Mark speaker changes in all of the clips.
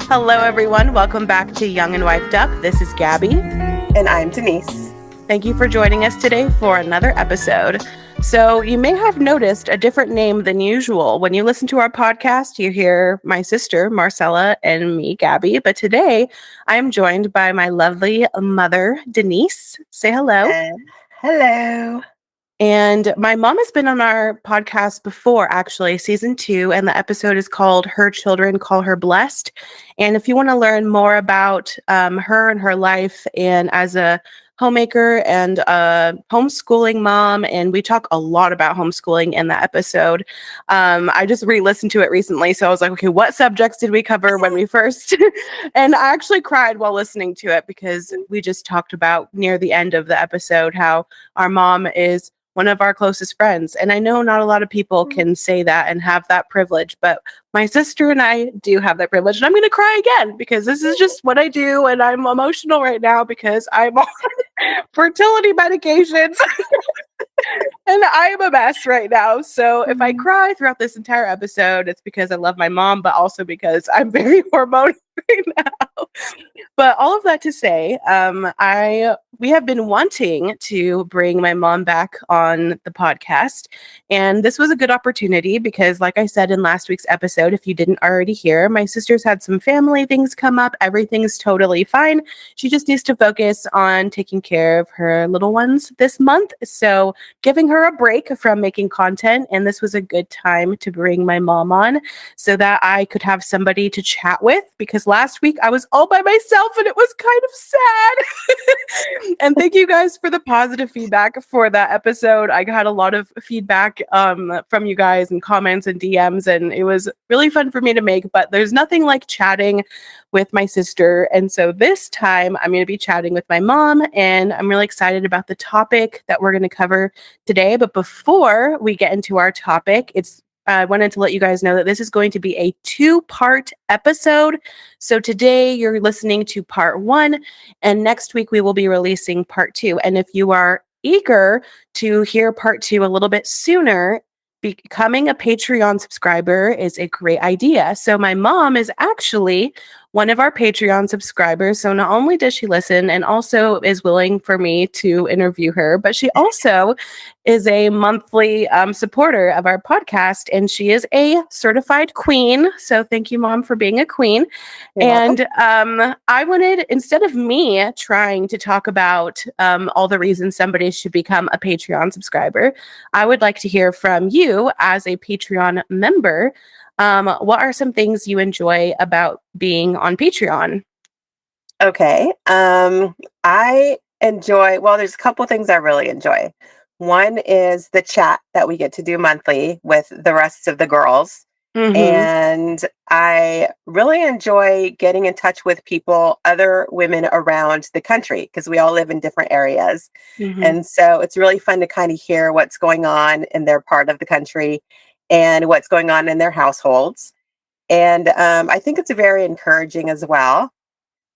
Speaker 1: Hello, everyone. Welcome back to Young and Wifed Up. This is Gabby.
Speaker 2: And I'm Denise.
Speaker 1: Thank you for joining us today for another episode. So you may have noticed a different name than usual. When you listen to our podcast, you hear my sister, Marcella, and me, Gabby. But today, I am joined by my lovely mother, Denise. Say hello.
Speaker 2: Hello.
Speaker 1: And my mom has been on our podcast before, actually, season 2, and the episode is called Her Children Call Her Blessed. And if you want to learn more about her and her life and as a homemaker and a homeschooling mom, and we talk a lot about homeschooling in that episode. I just re-listened to it recently, so I was like, okay, what subjects did we cover when we first? And I actually cried while listening to it because we just talked about near the end of the episode how our mom is one of our closest friends. And I know not a lot of people can say that and have that privilege, but my sister and I do have that privilege. And I'm going to cry again because this is just what I do. And I'm emotional right now because I'm on fertility medications. And I am a mess right now. So if I cry throughout this entire episode, it's because I love my mom, but also because I'm very hormonal right now. But all of that to say, we have been wanting to bring my mom back on the podcast. And this was a good opportunity because, like I said in last week's episode, if you didn't already hear, my sister's had some family things come up. Everything's totally fine. She just needs to focus on taking care of her little ones this month. So giving her a break from making content. And this was a good time to bring my mom on so that I could have somebody to chat with, because last week I was all by myself and it was kind of sad. And thank you guys for the positive feedback for that episode. I got a lot of feedback from you guys and comments and DMs, and it was really fun for me to make. But there's nothing like chatting with my sister. And so this time I'm going to be chatting with my mom, and I'm really excited about the topic that we're going to cover today. But before we get into our topic, I wanted to let you guys know that this is going to be a 2-part episode. So today you're listening to part 1, and next week we will be releasing part 2. And if you are eager to hear part 2 a little bit sooner, becoming a Patreon subscriber is a great idea. So my mom is actually one of our Patreon subscribers. So not only does she listen and also is willing for me to interview her, but she also is a monthly supporter of our podcast, and she is a certified queen. So thank you, Mom, for being a queen. And I wanted, instead of me trying to talk about all the reasons somebody should become a Patreon subscriber, I would like to hear from you as a Patreon member. What are some things you enjoy about being on Patreon?
Speaker 2: Okay. I enjoy, there's a couple things I really enjoy. One is the chat that we get to do monthly with the rest of the girls.
Speaker 1: Mm-hmm.
Speaker 2: And I really enjoy getting in touch with people, other women around the country, because we all live in different areas.
Speaker 1: Mm-hmm.
Speaker 2: And so it's really fun to kind of hear what's going on in their part of the country and what's going on in their households. And I think it's very encouraging as well.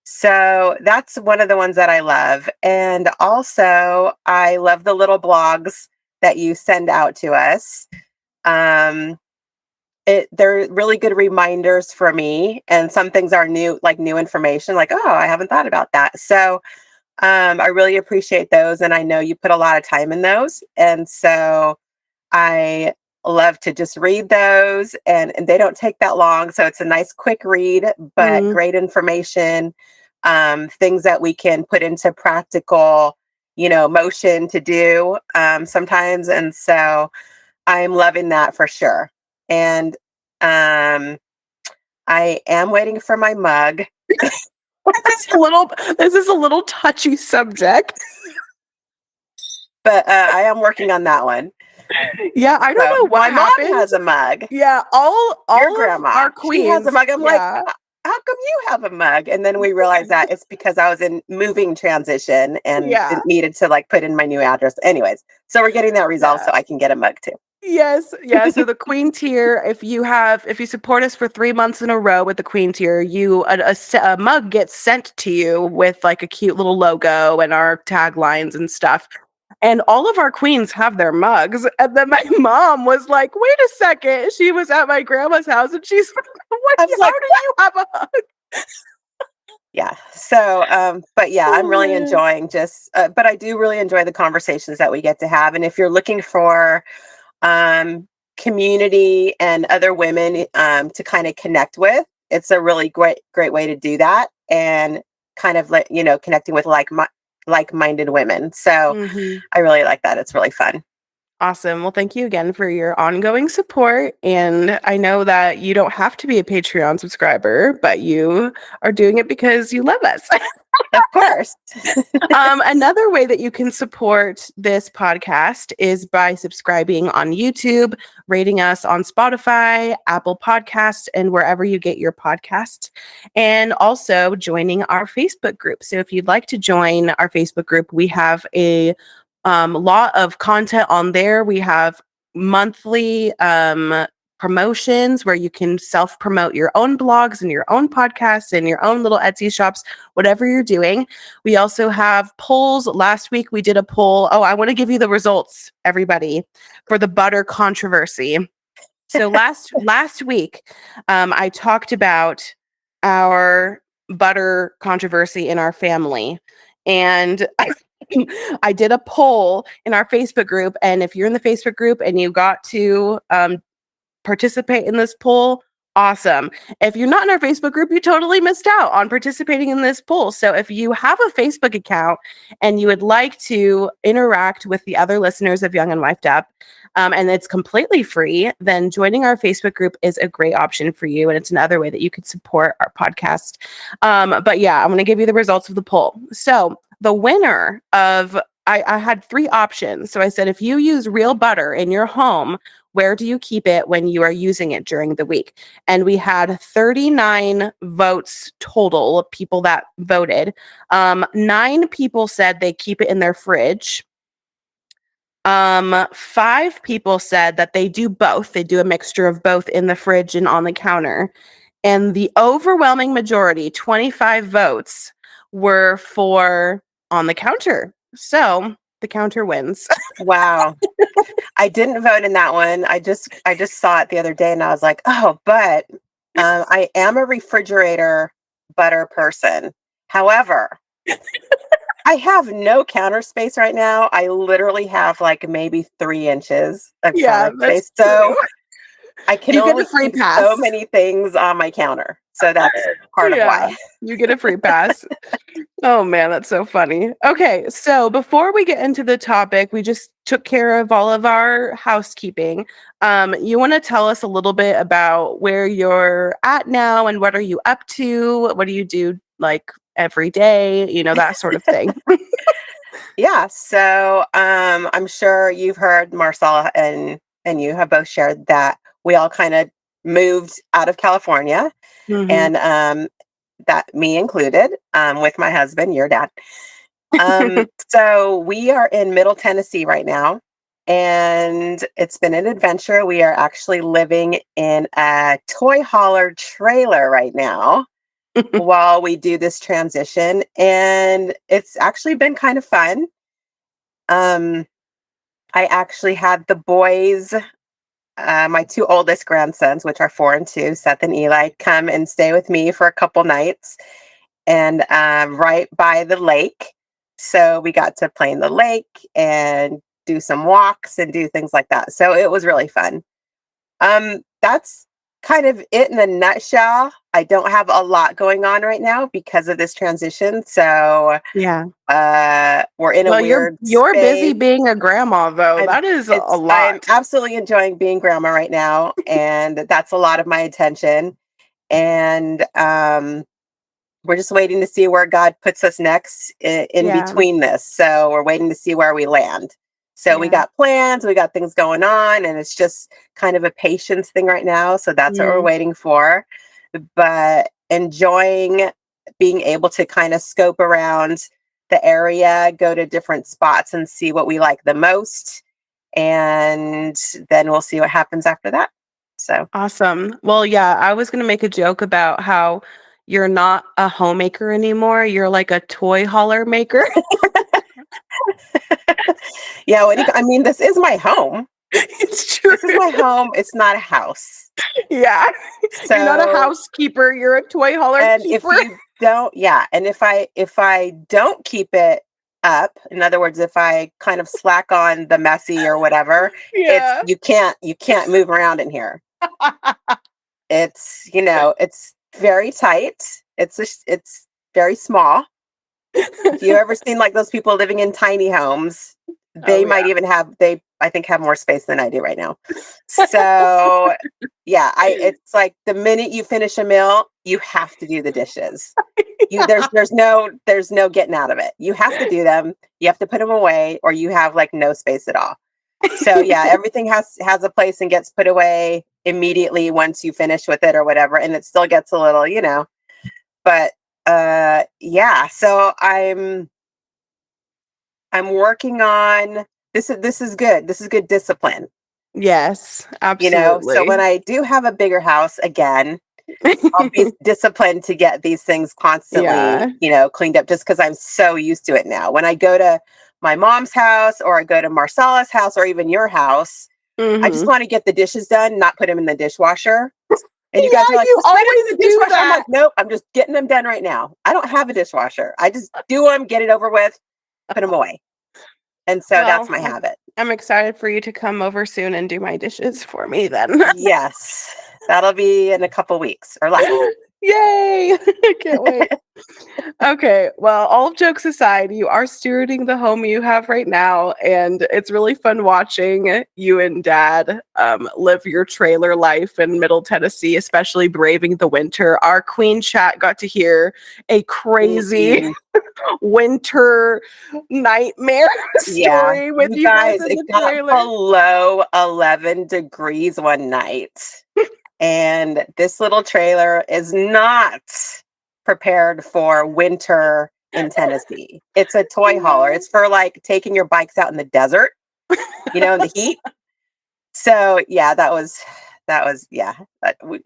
Speaker 2: So that's one of the ones that I love. And also, I love the little blogs that you send out to us. They're really good reminders for me. And some things are new information, like, oh, I haven't thought about that. So I really appreciate those. And I know you put a lot of time in those. And so I love to just read those, and they don't take that long. So it's a nice quick read, but great information, things that we can put into practical, motion to do sometimes. And so I'm loving that for sure. And I am waiting for my mug.
Speaker 1: This is a little touchy subject.
Speaker 2: But I am working on that one.
Speaker 1: Yeah, I don't know what
Speaker 2: my
Speaker 1: happened.
Speaker 2: mom has a mug.
Speaker 1: Yeah, all
Speaker 2: Your
Speaker 1: of
Speaker 2: grandma,
Speaker 1: our queens
Speaker 2: she has a mug. I'm like, how come you have a mug? And then we realized that it's because I was in moving transition and
Speaker 1: Yeah.
Speaker 2: it needed to like put in my new address. Anyways, so we're getting that resolved
Speaker 1: Yeah.
Speaker 2: so I can get a mug too.
Speaker 1: Yes, yeah. So the Queen tier, if you support us for 3 months in a row with the Queen tier, a mug gets sent to you with like a cute little logo and our taglines and stuff. And all of our queens have their mugs. And then my mom was like, "Wait a second." She was at my grandma's house and she's like, "What?
Speaker 2: I was
Speaker 1: How
Speaker 2: like,
Speaker 1: do you have a mug?"
Speaker 2: yeah. So, but yeah, I'm
Speaker 1: Oh
Speaker 2: really
Speaker 1: man.
Speaker 2: enjoying but I do really enjoy the conversations that we get to have. And if you're looking for um, community and other women to kind of connect with, it's a really great way to do that. And kind of connecting with like-minded women. So
Speaker 1: Mhm.
Speaker 2: I really like that. It's really fun.
Speaker 1: Awesome. Well, thank you again for your ongoing support. And I know that you don't have to be a Patreon subscriber, but you are doing it because you love us.
Speaker 2: Of course.
Speaker 1: Another way that you can support this podcast is by subscribing on YouTube, rating us on Spotify, Apple Podcasts, and wherever you get your podcasts, and also joining our Facebook group. So if you'd like to join our Facebook group, we have a lot of content on there. We have monthly promotions where you can self promote your own blogs and your own podcasts and your own little Etsy shops, whatever you're doing. We also have polls. Last week we did a poll. Oh, I want to give you the results, everybody, for the butter controversy. So last week, I talked about our butter controversy in our family, and I did a poll in our Facebook group. And if you're in the Facebook group and you got to participate in this poll, awesome. If you're not in our Facebook group, you totally missed out on participating in this poll. So if you have a Facebook account and you would like to interact with the other listeners of Young and Wifed Up, and it's completely free, then joining our Facebook group is a great option for you. And it's another way that you could support our podcast. But yeah, I'm going to give you the results of the poll. So the winner of I had 3 options. So I said, if you use real butter in your home, where do you keep it when you are using it during the week? And we had 39 votes total of people that voted. 9 people said they keep it in their fridge. 5 people said that they do both. They do a mixture of both in the fridge and on the counter. And the overwhelming majority, 25 votes, were for on the counter. So the counter wins.
Speaker 2: Wow. I didn't vote in that one. I just saw it the other day and I was like, oh, but I am a refrigerator butter person. However, I have no counter space right now. I literally have like maybe 3 inches of
Speaker 1: Yeah,
Speaker 2: counter
Speaker 1: that's
Speaker 2: space. So
Speaker 1: true.
Speaker 2: I can
Speaker 1: You get a
Speaker 2: only
Speaker 1: free
Speaker 2: keep so
Speaker 1: pass.
Speaker 2: many things on my counter. So that's part of
Speaker 1: Yeah,
Speaker 2: why.
Speaker 1: you get a free pass. Oh man, that's so funny. Okay, so before we get into the topic, we just took care of all of our housekeeping. You want to tell us a little bit about where you're at now and what are you up to? What do you do like every day? You know, that sort of thing.
Speaker 2: Yeah. So I'm sure you've heard Marcella and you have both shared that we all kind of moved out of California
Speaker 1: Mhm.
Speaker 2: and that me included, with my husband, your dad. So we are in Middle Tennessee right now, and it's been an adventure. We are actually living in a toy hauler trailer right now while we do this transition, and it's actually been kind of fun. Um, I actually had the boys, my 2 oldest grandsons, which are 4 and 2, Seth and Eli, come and stay with me for a couple nights and right by the lake. So we got to play in the lake and do some walks and do things like that. So it was really fun. That's kind of it in a nutshell. I don't have a lot going on right now because of this transition. So
Speaker 1: Yeah.
Speaker 2: we're in a
Speaker 1: Well, you're
Speaker 2: weird
Speaker 1: you're busy
Speaker 2: space.
Speaker 1: being a grandma though.
Speaker 2: I'm
Speaker 1: That is a
Speaker 2: I'm
Speaker 1: lot.
Speaker 2: absolutely enjoying being grandma right now, and that's a lot of my attention. And we're just waiting to see where God puts us next in
Speaker 1: Yeah.
Speaker 2: between this. So we're waiting to see where we land. So we
Speaker 1: Yeah.
Speaker 2: got plans, we got things going on, and it's just kind of a patience thing right now. So that's what we're
Speaker 1: Mm.
Speaker 2: waiting for. but enjoying being able to kind of scope around the area, go to different spots and see what we like the most. And then we'll see what happens after that. So,
Speaker 1: Awesome. Well, yeah, I was going to make a joke about how you're not a homemaker anymore. You're like a toy hauler maker.
Speaker 2: yeah, I mean, this is my home.
Speaker 1: It's true.
Speaker 2: This is my home. It's not a house.
Speaker 1: Yeah.
Speaker 2: So,
Speaker 1: You're not a housekeeper. You're a toy hauler
Speaker 2: and
Speaker 1: keeper.
Speaker 2: if you don't, yeah, and if I don't keep it up, in other words, if I kind of slack on the messy or whatever, it's
Speaker 1: Yeah.
Speaker 2: you can't move around in here. It's, it's very tight. It's very small. If you ever seen like those people living in tiny homes, they
Speaker 1: Oh,
Speaker 2: might
Speaker 1: yeah.
Speaker 2: even I think have more space than I do right now. So yeah, it's like the minute you finish a meal, you have to do the dishes. There's no getting out of it. You have to do them. You have to put them away, or you have like no space at all. So yeah, everything has a place and gets put away immediately once you finish with it or whatever, and it still gets a little, but yeah, so I'm working on this is good. This is good discipline,
Speaker 1: Yes,
Speaker 2: so when
Speaker 1: absolutely.
Speaker 2: I do have a bigger house again, I'll be disciplined to get these things constantly,
Speaker 1: Yeah.
Speaker 2: cleaned up just because I'm so used to it now. When I go to my mom's house or I go to Marcella's house or even your house, I just
Speaker 1: Hmm.
Speaker 2: want to get the dishes done, not put them in the dishwasher. And you
Speaker 1: Yeah,
Speaker 2: guys are like,
Speaker 1: you
Speaker 2: just put them in
Speaker 1: always
Speaker 2: the
Speaker 1: do
Speaker 2: dishwasher. I'm
Speaker 1: that.
Speaker 2: like, nope, I'm just getting them done right now. I don't have a dishwasher. I just do them, get it over with, put them away. And so that's
Speaker 1: Well,
Speaker 2: my habit.
Speaker 1: I'm excited for you to come over soon and do my dishes for me then.
Speaker 2: Yes, that'll be in a couple weeks or less.
Speaker 1: Yay! I can't wait. Okay, well, all jokes aside, you are stewarding the home you have right now, and it's really fun watching you and Dad live your trailer life in Middle Tennessee, especially braving the winter. Our Queen chat got to hear a crazy
Speaker 2: Mhm.
Speaker 1: winter nightmare
Speaker 2: Yeah,
Speaker 1: story with
Speaker 2: you
Speaker 1: you guys
Speaker 2: guys,
Speaker 1: in
Speaker 2: it
Speaker 1: the
Speaker 2: got
Speaker 1: trailer.
Speaker 2: below 11 degrees one night. And this little trailer is not prepared for winter in Tennessee. It's a toy hauler.
Speaker 1: No.
Speaker 2: It's for like taking your bikes out in the desert, in the heat. So yeah, that was yeah.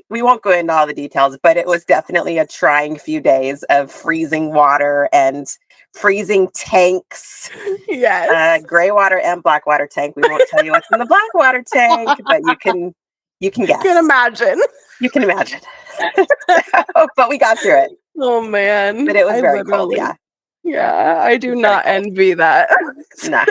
Speaker 2: We won't go into all the details, but it was definitely a trying few days of freezing water and freezing tanks,
Speaker 1: Yes.
Speaker 2: gray water and black water tank. We won't tell you what's in the black water tank, but you can
Speaker 1: Can
Speaker 2: guess.
Speaker 1: imagine.
Speaker 2: You can imagine. But we got through it.
Speaker 1: Oh
Speaker 2: But
Speaker 1: man,
Speaker 2: it was
Speaker 1: I
Speaker 2: very cold.
Speaker 1: literally,
Speaker 2: Yeah,
Speaker 1: yeah, I
Speaker 2: it
Speaker 1: do
Speaker 2: was very
Speaker 1: not
Speaker 2: cold.
Speaker 1: envy that.
Speaker 2: Nah,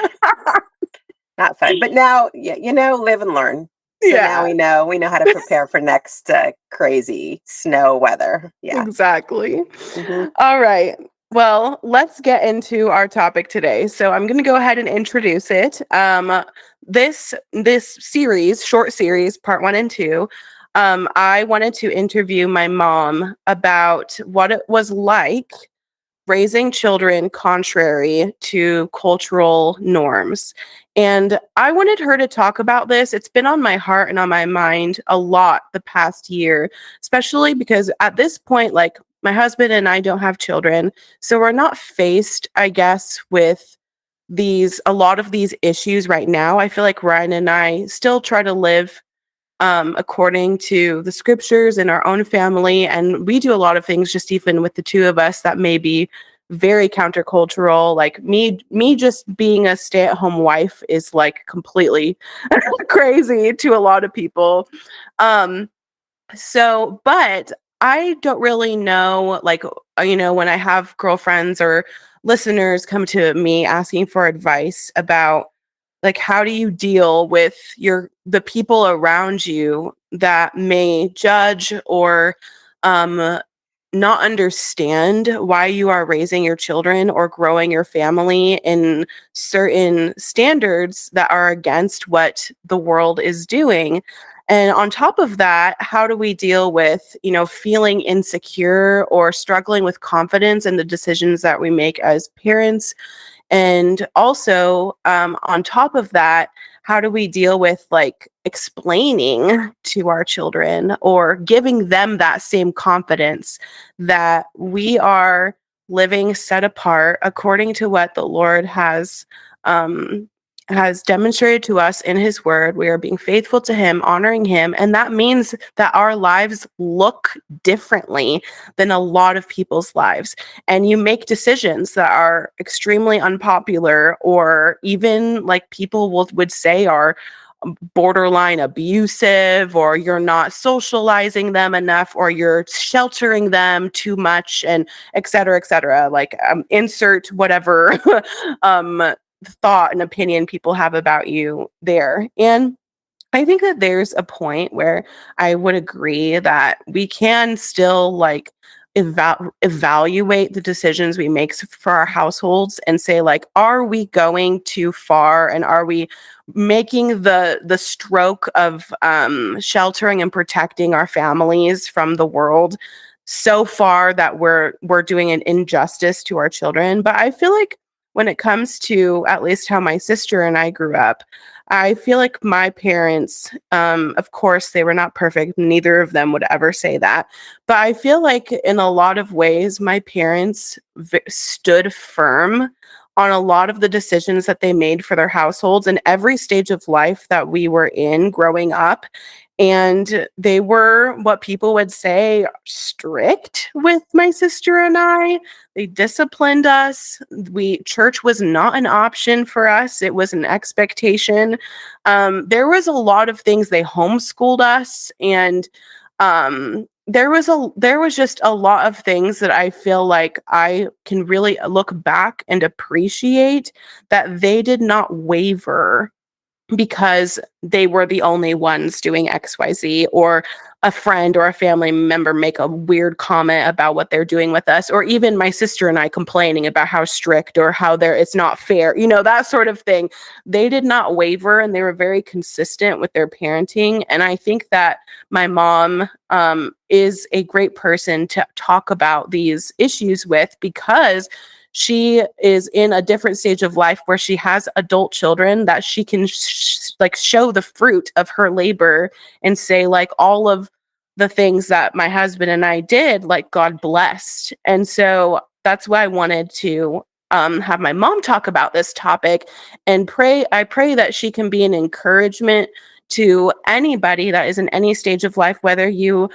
Speaker 2: not fun. But now, yeah, live and learn. So now
Speaker 1: Yeah,
Speaker 2: we know how to prepare for next crazy snow weather. Yeah.
Speaker 1: exactly.
Speaker 2: Hmm.
Speaker 1: All right. Well, let's get into our topic today. So I'm going to go ahead and introduce it. This series, short series, part 1 and 2. I wanted to interview my mom about what it was like raising children contrary to cultural norms. And I wanted her to talk about this. It's been on my heart and on my mind a lot the past year, especially because at this point, like my husband and I don't have children. So we're not faced, I guess, with a lot of these issues right now. I feel like Ryan and I still try to live according to the scriptures in our own family. And we do a lot of things, just even with the two of us, that may be very countercultural. Like me just being a stay-at-home wife is like completely crazy to a lot of people. Um, but I don't really know, like, when I have girlfriends or listeners come to me asking for advice about like how do you deal with the people around you that may judge or um not understand why you are raising your children or growing your family in certain standards that are against what the world is doing. And on top of that, how do we deal with, feeling insecure or struggling with confidence in the decisions that we make as parents And also, on top of that, how do we deal with like explaining to our children or giving them that same confidence that we are living set apart according to what the Lord um, has demonstrated to us in his word. We are being faithful to him, honoring him. And that means that our lives look differently than a lot of people's lives. And you make decisions that are extremely unpopular, or even like people would say are borderline abusive, or you're not socializing them enough, or you're sheltering them too much, and et cetera, et cetera. Like, insert whatever thought and opinion people have about you there. And I think that there's a point where I would agree that we can still like evaluate the decisions we make for our households and say like, are we going too far, and are we making the stroke of sheltering and protecting our families from the world so far that we're doing an injustice to our children? But I feel like when it comes to at least how my sister and I grew up, I feel like my parents, of course, they were not perfect. Neither of them would ever say that. But I feel like in a lot of ways, my parents stood firm on a lot of the decisions that they made for their households in every stage of life that we were in growing up. And they were what people would say strict with my sister and I. They disciplined us. Church was not an option for us. It was an expectation. There was a lot of things. They homeschooled us, and there was just a lot of things that I feel like I can really look back and appreciate that they did not waver because they were the only ones doing XYZ, or a friend or a family member make a weird comment about what they're doing with us, or even my sister and I complaining about how strict or how it's not fair, that sort of thing. They did not waver, and they were very consistent with their parenting. And I think that my mom is a great person to talk about these issues with, because she is in a different stage of life where she has adult children that she can show the fruit of her labor and say like, all of the things that my husband and I did, like, God blessed. And so that's why I wanted to have my mom talk about this topic, and I pray that she can be an encouragement to anybody that is in any stage of life, whether you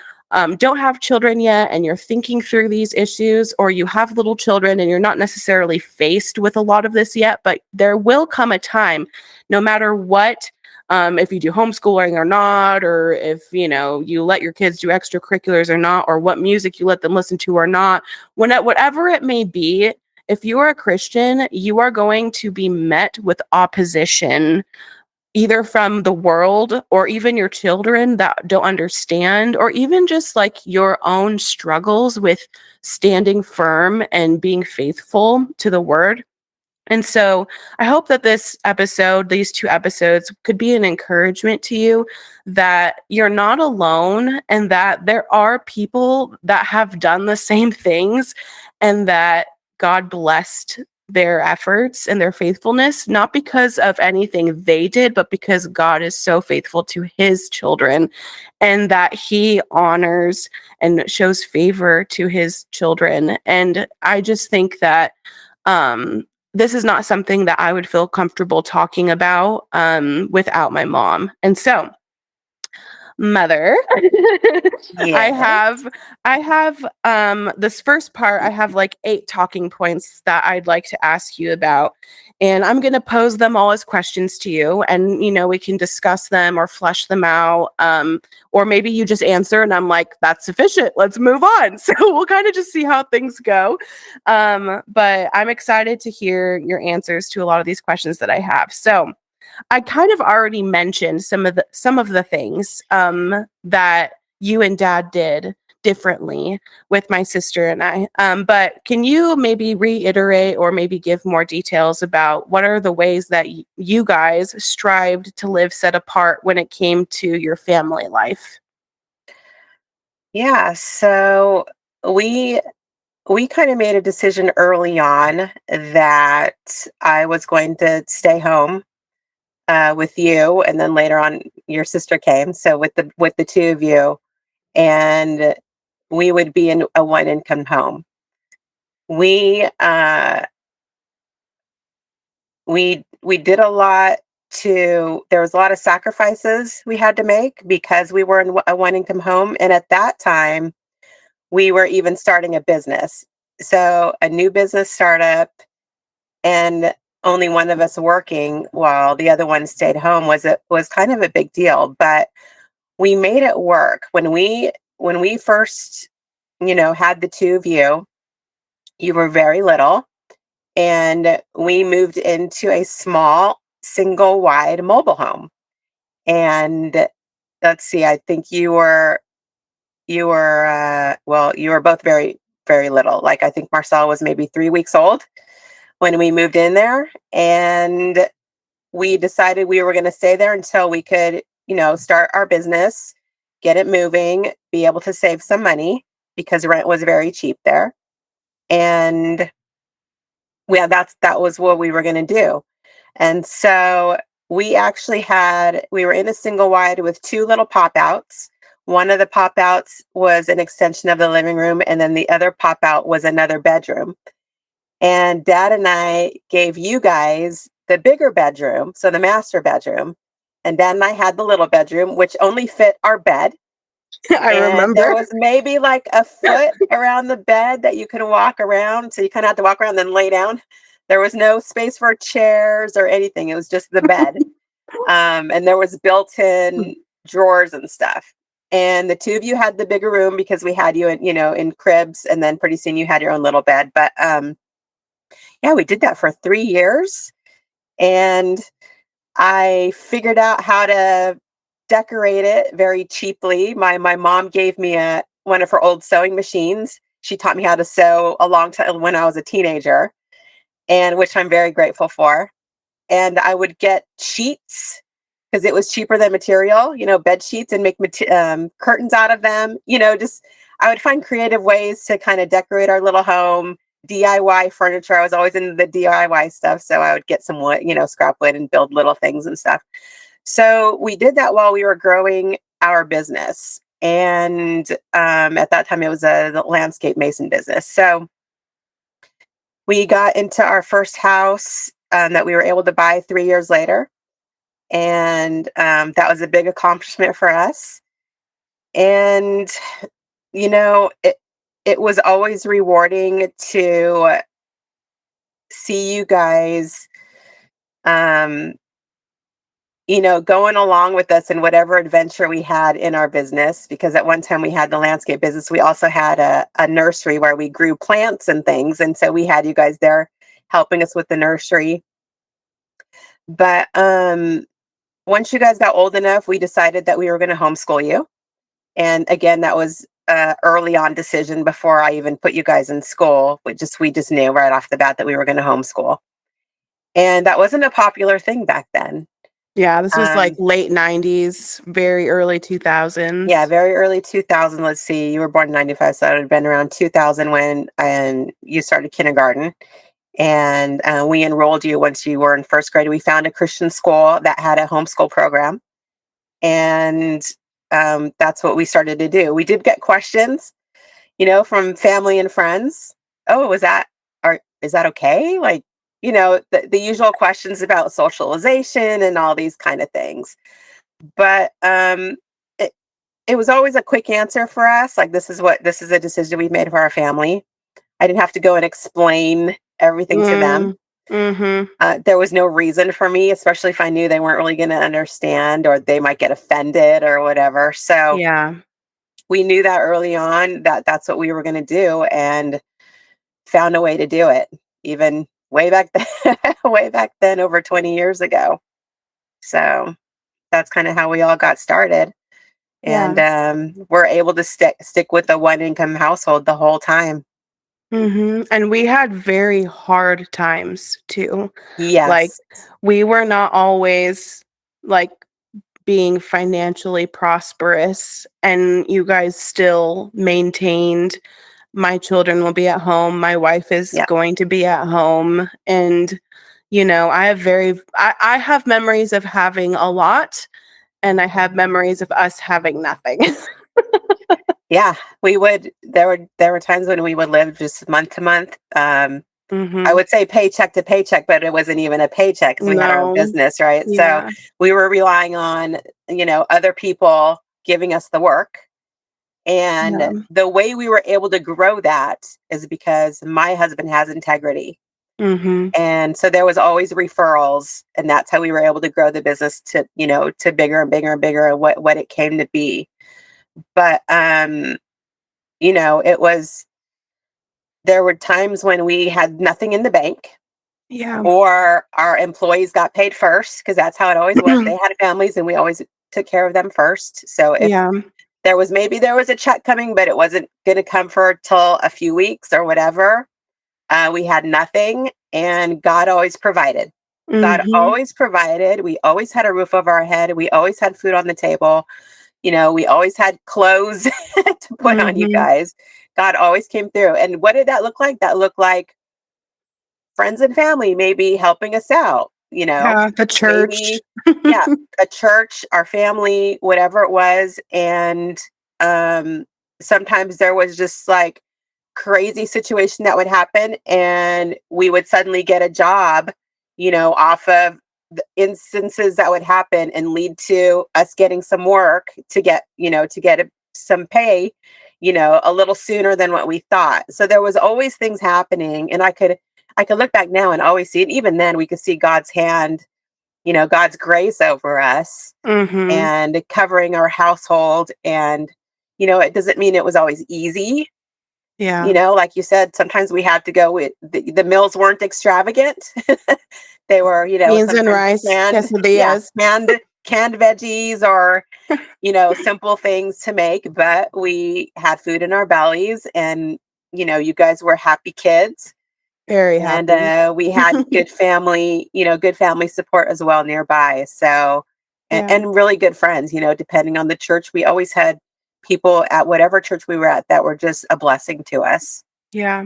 Speaker 1: don't have children yet and you're thinking through these issues, or you have little children and you're not necessarily faced with a lot of this yet. But there will come a time, no matter what, if you do homeschooling or not, or if you let your kids do extracurriculars or not, or what music you let them listen to or not, whatever it may be, if you are a Christian, you are going to be met with opposition, either from the world or even your children that don't understand, or even just like your own struggles with standing firm and being faithful to the word. And so I hope that these two episodes, could be an encouragement to you that you're not alone, and that there are people that have done the same things, and that God blessed their efforts and their faithfulness, not because of anything they did, but because God is so faithful to his children, and that he honors and shows favor to his children. And I just think that this is not something that I would feel comfortable talking about without my mom. And so, Mother, I
Speaker 2: Yes.
Speaker 1: have this first part. I have like 8 talking points that I'd like to ask you about, and I'm going to pose them all as questions to you, and we can discuss them or flesh them out, or maybe you just answer and I'm like, that's sufficient, let's move on. So we'll kind of just see how things go, but I'm excited to hear your answers to a lot of these questions that I have. So I kind of already mentioned some of the things that you and Dad did differently with my sister and I. But can you maybe reiterate, or maybe give more details about what are the ways that you guys strived to live set apart when it came to your family life?
Speaker 2: Yeah. So we we kind of made a decision early on that I was going to stay home with you, and then later on, your sister came. So with the two of you, and we would be in a one income home. We we did a lot to there was a lot of sacrifices we had to make because we were in a one income home, and at that time we were even starting a business. So a new business startup, and only one of us working while the other one stayed home was kind of a big deal, but we made it work. When we first, had the two of you, you were very little, and we moved into a small single wide mobile home. And let's see, I think you were both very, very little. Like, I think Marcel was maybe 3 weeks old when we moved in there, and we decided we were going to stay there until we could, start our business, get it moving, be able to save some money because rent was very cheap there. And yeah, that was what we were going to do. And so we were in a single wide with two little pop outs. One of the pop outs was an extension of the living room, and then the other pop out was another bedroom. And Dad and I gave you guys the bigger bedroom, so the master bedroom. And Dad and I had the little bedroom, which only fit our bed.
Speaker 1: I
Speaker 2: And there
Speaker 1: remember.
Speaker 2: was maybe like a foot around the bed that you could walk around. So you kind of had to walk around and then lay down. There was no space for chairs or anything. It was just the bed. And there was built-in drawers and stuff. And the two of you had the bigger room because we had you in cribs, and then pretty soon you had your own little bed. But yeah, we did that for 3 years. And I figured out how to decorate it very cheaply. My mom gave me one of her old sewing machines. She taught me how to sew a long time when I was a teenager, and which I'm very grateful for. And I would get sheets because it was cheaper than material, bed sheets, and make curtains out of them. Just I would find creative ways to kind of decorate our little home. DIY furniture. I was always into the DIY stuff, so I would get some wood, scrap wood, and build little things and stuff. So we did that while we were growing our business, and at that time it was a landscape mason business. So we got into our first house that we were able to buy 3 years later, and that was a big accomplishment for us. And it was always rewarding to see you guys um going along with us in whatever adventure we had in our business, because at one time we had the landscape business. We also had a nursery where we grew plants and things, and so we had you guys there helping us with the nursery. But once you guys got old enough, we decided that we were going to homeschool you. And again, that was early on decision before I even put you guys in school. We just knew right off the bat that we were going to homeschool, and that wasn't a popular thing back then.
Speaker 1: Yeah, this was like
Speaker 2: Um,
Speaker 1: late 90s, very early
Speaker 2: yeah,
Speaker 1: 2000s.
Speaker 2: very early 2000. Let's see, you were born in 95, so it would have been around 2000 when you started kindergarten. And we enrolled you once you were in first grade. We found a Christian school that had a homeschool program, and that's what we started to do. We did get questions, from family and friends. Oh, is that okay? Like, the usual questions about socialization and all these kind of things. But it, it was always a quick answer for us. Like, this is a decision we made for our family. I didn't have to go and explain everything to them.
Speaker 1: Mm, mhm.
Speaker 2: There was no reason for me, especially if I knew they weren't really going to understand, or they might get offended or whatever. So
Speaker 1: Yeah.
Speaker 2: we knew that early on that that's what we were going to do, and found a way to do it, even way back then, way back then, over 20 years ago. So that's kind of how we all got started. And
Speaker 1: Yeah.
Speaker 2: we're able to stick with a one income household the whole time.
Speaker 1: And we had very hard times too. Like,
Speaker 2: Yes.
Speaker 1: we were not always, like, being financially prosperous, and you guys still maintained my children will be at home, my wife is
Speaker 2: Yeah.
Speaker 1: going to be at home, and, I have memories of having a lot, and I have memories of us having nothing.
Speaker 2: Yeah, we would there were times when we would live just month to month. I
Speaker 1: Mhm.
Speaker 2: would say paycheck to paycheck, but it wasn't even a paycheck because we had our own
Speaker 1: No.
Speaker 2: business, right? So
Speaker 1: Yeah.
Speaker 2: we were relying on, other people giving us the work. And
Speaker 1: Yeah.
Speaker 2: the way we were able to grow that is because my husband has integrity.
Speaker 1: Mhm.
Speaker 2: And so there was always referrals, and that's how we were able to grow the business to bigger and bigger and bigger and what it came to be. But it was there were times when we had nothing in the bank,
Speaker 1: Yeah.
Speaker 2: or our employees got paid first, because that's how it always was. They had families and we always took care of them first. So if
Speaker 1: Yeah.
Speaker 2: there was a check coming, but it wasn't going to come for till a few weeks or whatever, we had nothing, and God always provided. God
Speaker 1: Mhm.
Speaker 2: always provided. We always had a roof over our head. We always had food on the table. We always had clothes to put on, you
Speaker 1: Mhm.
Speaker 2: guys. God always came through. And what did that look like? That looked like friends and family maybe helping us out,
Speaker 1: Yeah, the church.
Speaker 2: maybe, yeah, a church, our family, whatever it was. And um, sometimes there was just like crazy situation that would happen, and we would suddenly get a job, off of the instances that would happen and lead to us getting some work to get some pay, a little sooner than what we thought. So there was always things happening, and I could look back now and always see it. Even then, we could see God's hand, God's grace over us
Speaker 1: Mhm.
Speaker 2: and covering our household. And, it doesn't mean it was always easy.
Speaker 1: Yeah.
Speaker 2: Like you said, sometimes we had to go with the meals weren't extravagant. They were,
Speaker 1: Beans and
Speaker 2: sometimes
Speaker 1: rice,
Speaker 2: canned, yeah,
Speaker 1: quesadillas.
Speaker 2: canned veggies, or, simple things to make, but we had food in our bellies, and, you guys were happy kids.
Speaker 1: Very
Speaker 2: And
Speaker 1: happy.
Speaker 2: we had good family support as well nearby. So,
Speaker 1: Yeah.
Speaker 2: and really good friends, depending on the church. We always had people at whatever church we were at that were just a blessing to us.
Speaker 1: Yeah.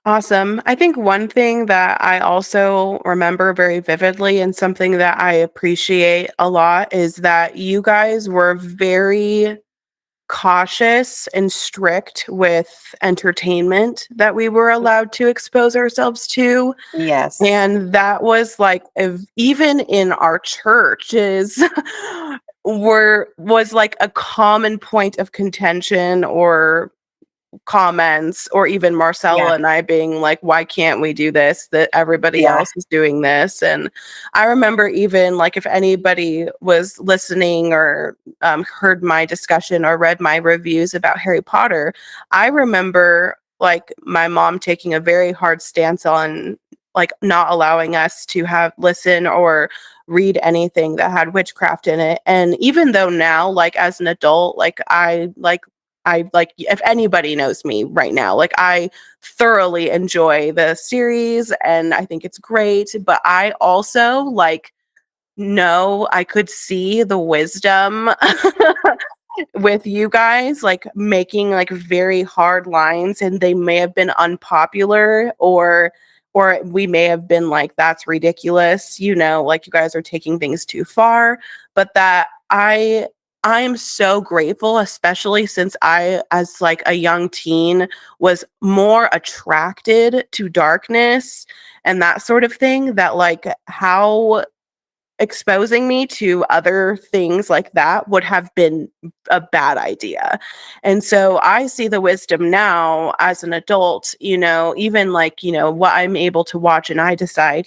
Speaker 1: Awesome. I think one thing that I also remember very vividly and something that I appreciate a lot is that you guys were very cautious and strict with entertainment that we were allowed to expose ourselves to.
Speaker 2: Yes.
Speaker 1: And that was like even in our churches was like a common point of contention or comments, or even
Speaker 2: Yeah.
Speaker 1: Marcella and I being like, why can't we do this? That everybody
Speaker 2: Yeah.
Speaker 1: else is doing this. And I remember even like if anybody was listening or heard my discussion or read my reviews about Harry Potter, I remember like my mom taking a very hard stance on like not allowing us to have listen or read anything that had witchcraft in it. And even though now, like as an adult, I like if anybody knows me right now, like I thoroughly enjoy the series and I think it's great, but I also like know I could see the wisdom with you guys like making like very hard lines, and they may have been unpopular, or we may have been like that's ridiculous, like you guys are taking things too far, but that I'm so grateful, especially since I, as like a young teen, was more attracted to darkness and that sort of thing, that like how exposing me to other things like that would have been a bad idea. And so I see the wisdom now as an adult, even like, what I'm able to watch and I decide,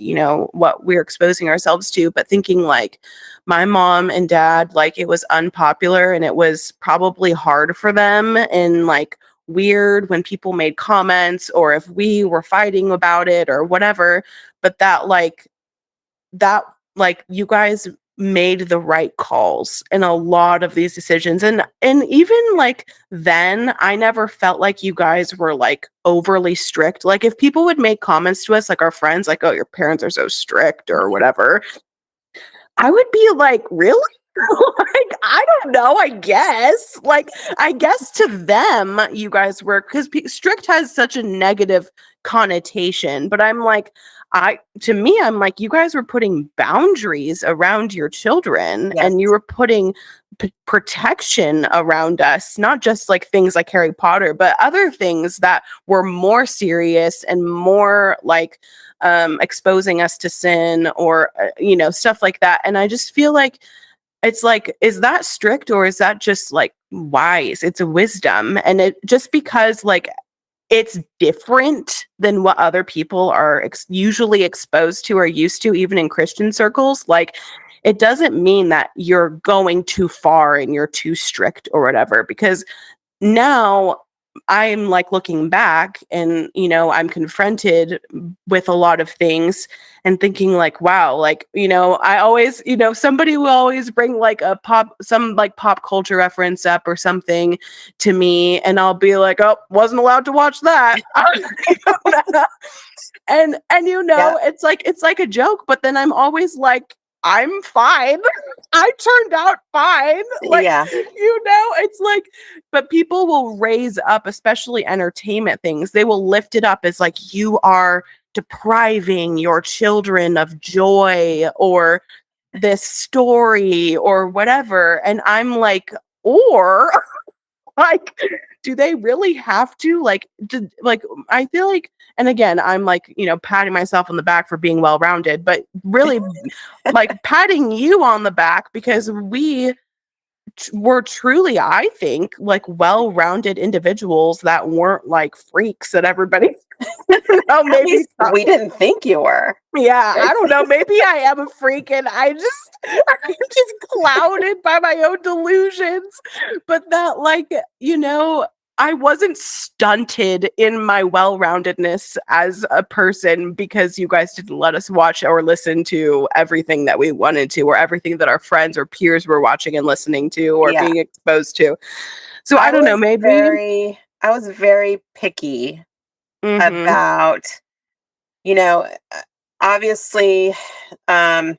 Speaker 1: what we're exposing ourselves to, but thinking like my mom and dad, like it was unpopular and it was probably hard for them and like weird when people made comments or if we were fighting about it or whatever, but that you guys made the right calls in a lot of these decisions, and even like then I never felt like you guys were like overly strict. Like if people would make comments to us, like our friends, like, oh, your parents are so strict or whatever, I would be like, really? Like, I don't know, I guess. Like, I guess to them, you guys were, because strict has such a negative connotation, but I'm like, to me, I'm like, you guys were putting boundaries around your children
Speaker 2: Yes.
Speaker 1: and you were putting protection around us, not just like things like Harry Potter, but other things that were more serious and more like exposing us to sin or, stuff like that. And I just feel like, it's like, is that strict or is that just like wise? It's a wisdom. And it just because like it's different than what other people are usually exposed to or used to, even in Christian circles, like it doesn't mean that you're going too far and you're too strict or whatever. Because now I'm like looking back and, I'm confronted with a lot of things and thinking like, wow, like, I always, somebody will always bring like some like pop culture reference up or something to me. And I'll be like, oh, wasn't allowed to watch that. and,
Speaker 2: Yeah.
Speaker 1: it's like a joke, but then I'm always like, I'm fine. I turned out fine. Like,
Speaker 2: Yeah.
Speaker 1: it's like, but people will raise up, especially entertainment things, they will lift it up as like, you are depriving your children of joy or this story or whatever. And I'm like, or like, do they really have to like I feel like, and again, I'm like, patting myself on the back for being well-rounded, but really like patting you on the back because we were truly, I think, like well-rounded individuals that weren't like freaks that everybody
Speaker 2: At
Speaker 1: maybe
Speaker 2: least we didn't think you were.
Speaker 1: yeah, I don't know. Maybe I am a freak and I'm just clouded by my own delusions. But that, like, I wasn't stunted in my well-roundedness as a person because you guys didn't let us watch or listen to everything that we wanted to, or everything that our friends or peers were watching and listening to or
Speaker 2: Yeah.
Speaker 1: being exposed to. So I don't know, maybe.
Speaker 2: I was very picky
Speaker 1: Mhm.
Speaker 2: about, you know, obviously, um,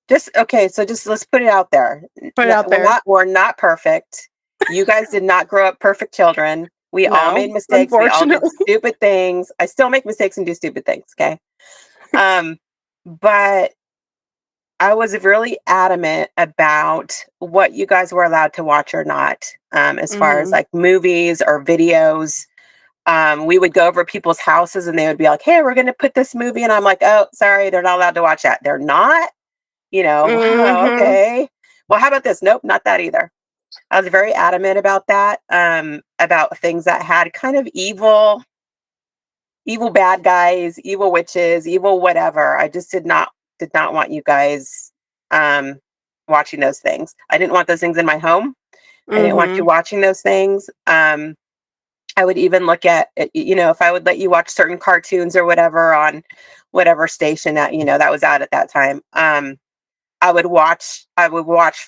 Speaker 2: just let's put it out there.
Speaker 1: Put it out there.
Speaker 2: We're not perfect. You guys did not grow up perfect children. We all
Speaker 1: No,
Speaker 2: made mistakes. We all did
Speaker 1: unfortunately.
Speaker 2: stupid things. I still make mistakes and do stupid things. Okay. Um, but I was really adamant about what you guys were allowed to watch or not, as far as
Speaker 1: Mhm.
Speaker 2: like movies or videos. We would go over people's houses and they would be like, "Hey, we're going to put this movie," and I'm like, "Oh, sorry, they're not allowed to watch that." They're not. Wow,
Speaker 1: Mhm.
Speaker 2: okay. Well, how about this? Nope, not that either. I was very adamant about that, about things that had kind of evil bad guys, evil witches, evil whatever. I just did not want you guys um watching those things. I didn't want those things in my home. I didn't want you
Speaker 1: Mhm.
Speaker 2: watching those things. I would even look at it, if I would let you watch certain cartoons or whatever on whatever station that was out at that time. I would watch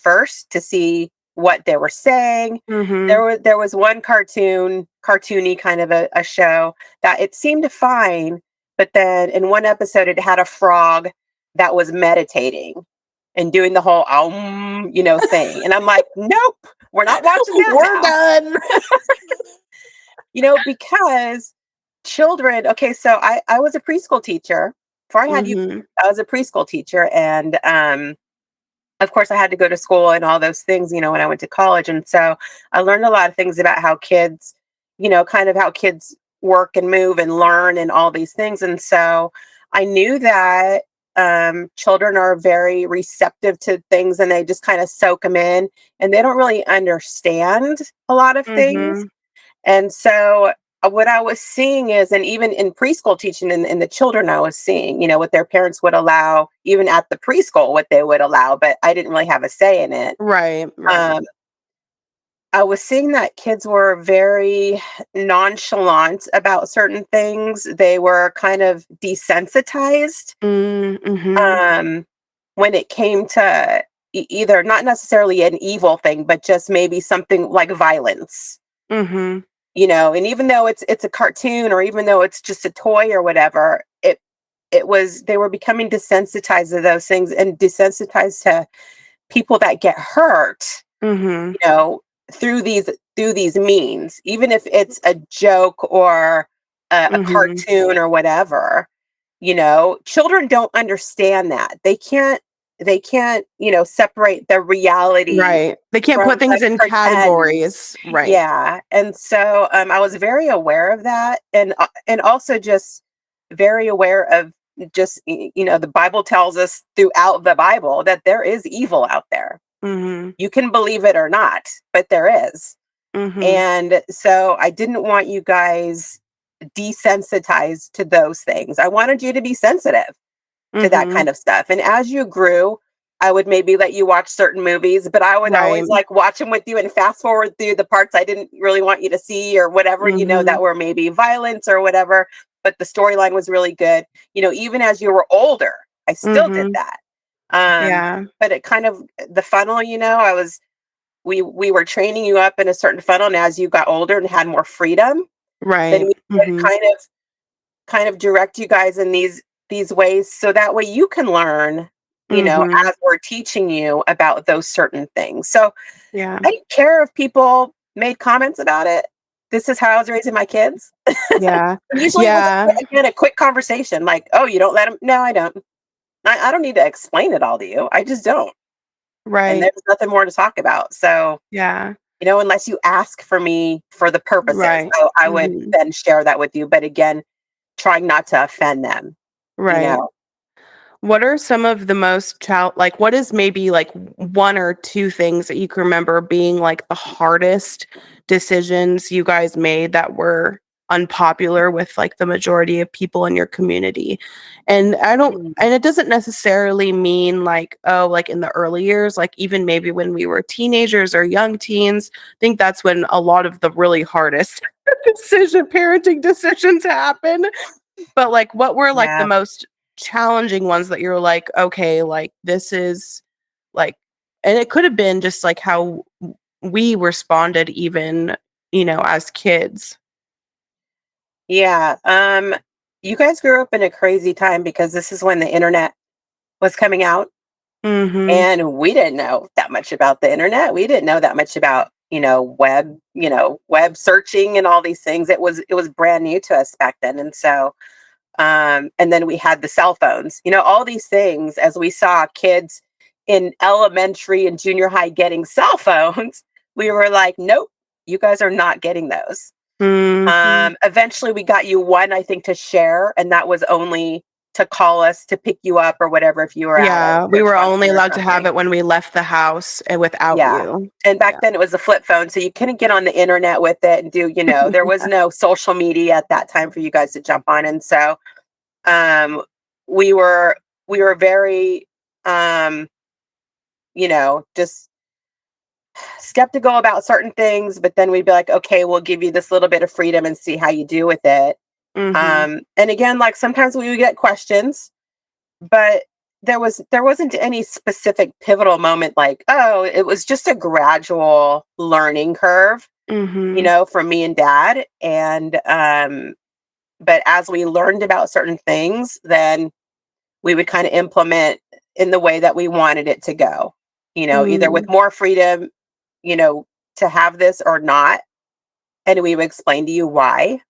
Speaker 2: first to see what they were saying.
Speaker 1: Mhm.
Speaker 2: There was one cartoony kind of a show that it seemed fine, but then in one episode it had a frog that was meditating and doing the whole thing. And I'm like, nope, we're not watching that
Speaker 1: We're
Speaker 2: now.
Speaker 1: done.
Speaker 2: Because children, okay, so I was a preschool teacher. Before I had you,
Speaker 1: Mhm.
Speaker 2: I was a preschool teacher, and of course I had to go to school and all those things, when I went to college. And so I learned a lot of things about how kids, kind of how kids work and move and learn and all these things. And so I knew that children are very receptive to things and they just kind of soak them in and they don't really understand a lot of things.
Speaker 1: Mhm.
Speaker 2: And so what I was seeing is, and even in preschool teaching and the children I was seeing, what their parents would allow, even at the preschool, what they would allow, but I didn't really have a say in it.
Speaker 1: Right, right.
Speaker 2: Um, I was seeing that kids were very nonchalant about certain things. They were kind of desensitized
Speaker 1: Mhm.
Speaker 2: um, when it came to either not necessarily an evil thing, but just maybe something like violence.
Speaker 1: Mhm.
Speaker 2: And even though it's a cartoon or even though it's just a toy or whatever, it was they were becoming desensitized to those things and desensitized to people that get hurt,
Speaker 1: Mhm.
Speaker 2: you know, through these means, even if it's a joke or a
Speaker 1: Mhm.
Speaker 2: cartoon or whatever. You know, children don't understand that. They can't, separate the reality
Speaker 1: Right. They can't
Speaker 2: from
Speaker 1: put things
Speaker 2: the
Speaker 1: in
Speaker 2: pretend.
Speaker 1: categories. Right.
Speaker 2: Yeah. And so I was very aware of that, and also just very aware of just the Bible tells us throughout the Bible that there is evil out there.
Speaker 1: Mhm.
Speaker 2: You can believe it or not, but there is.
Speaker 1: Mhm.
Speaker 2: And so I didn't want you guys desensitized to those things. I wanted you to be sensitive to that
Speaker 1: Mhm.
Speaker 2: kind of stuff. And as you grew, I would maybe let you watch certain movies, but I would
Speaker 1: Right.
Speaker 2: always like watch them with you and fast forward through the parts I didn't really want you to see or whatever,
Speaker 1: Mhm.
Speaker 2: that were maybe violence or whatever. But the storyline was really good. Even as you were older, I still did
Speaker 1: Mhm.
Speaker 2: that. Um,
Speaker 1: Yeah.
Speaker 2: but it kind of the funnel, we were training you up in a certain funnel, and as you got older and had more freedom, then
Speaker 1: Right.
Speaker 2: we would
Speaker 1: Mhm.
Speaker 2: kind of direct you guys in these ways so that way you can learn,
Speaker 1: Mhm.
Speaker 2: as we're teaching you about those certain things. So
Speaker 1: Yeah.
Speaker 2: I didn't care if people made comments about it. This is how I was raising my kids.
Speaker 1: Yeah.
Speaker 2: Usually it was
Speaker 1: Yeah.
Speaker 2: again a quick conversation like, oh, you don't let them. No, I don't. I don't need to explain it all to you. I just don't. And
Speaker 1: Right.
Speaker 2: there's nothing more to talk about. So
Speaker 1: Yeah.
Speaker 2: unless you ask for me for the purposes,
Speaker 1: Right.
Speaker 2: I would
Speaker 1: Mhm.
Speaker 2: then share that with you. But again, trying not to offend them, you
Speaker 1: Right.
Speaker 2: know.
Speaker 1: What are some of the most like what is maybe like one or two things that you can remember being like the hardest decisions you guys made that were unpopular with like the majority of people in your community? And
Speaker 2: Mm.
Speaker 1: it doesn't necessarily mean like, oh, like in the early years, like even maybe when we were teenagers or young teens. I think that's when a lot of the really hardest parenting decisions happen. But, like, what were, like, the
Speaker 2: Yeah.
Speaker 1: most challenging ones that you're like, "Okay, like, this is, like" and it could have been just, like, how we responded even, as kids.
Speaker 2: Yeah. You guys grew up in a crazy time because this is when the internet was coming out,
Speaker 1: Mhm.
Speaker 2: and we didn't know that much about the internet. We didn't know that much about, web searching and all these things. It was brand new to us back then. And so and then we had the cell phones, all these things as we saw kids in elementary and junior high getting cell phones, we were like, nope, you guys are not getting those.
Speaker 1: Mhm.
Speaker 2: Eventually we got you one, I think, to share, and that was only to call us to pick you up or whatever if you were at a
Speaker 1: Yeah, we
Speaker 2: church
Speaker 1: were only
Speaker 2: function or
Speaker 1: allowed to have
Speaker 2: something.
Speaker 1: it when we left the house and without
Speaker 2: Yeah.
Speaker 1: you.
Speaker 2: And back
Speaker 1: Yeah.
Speaker 2: then it was a flip phone, so you couldn't get on the internet with it and do, there was no social media at that time for you guys to jump on. And so um we were very um just skeptical about certain things, but then we'd be like, okay, we'll give you this little bit of freedom and see how you do with it.
Speaker 1: Mhm.
Speaker 2: And again, like sometimes we would get questions, but there wasn't any specific pivotal moment like, oh, it was just a gradual learning curve,
Speaker 1: Mhm.
Speaker 2: for me and dad. And but as we learned about certain things, then we would kind of implement in the way that we wanted it to go, either with
Speaker 1: Mm.
Speaker 2: more freedom, you know, to have this or not. And we would explain to you why.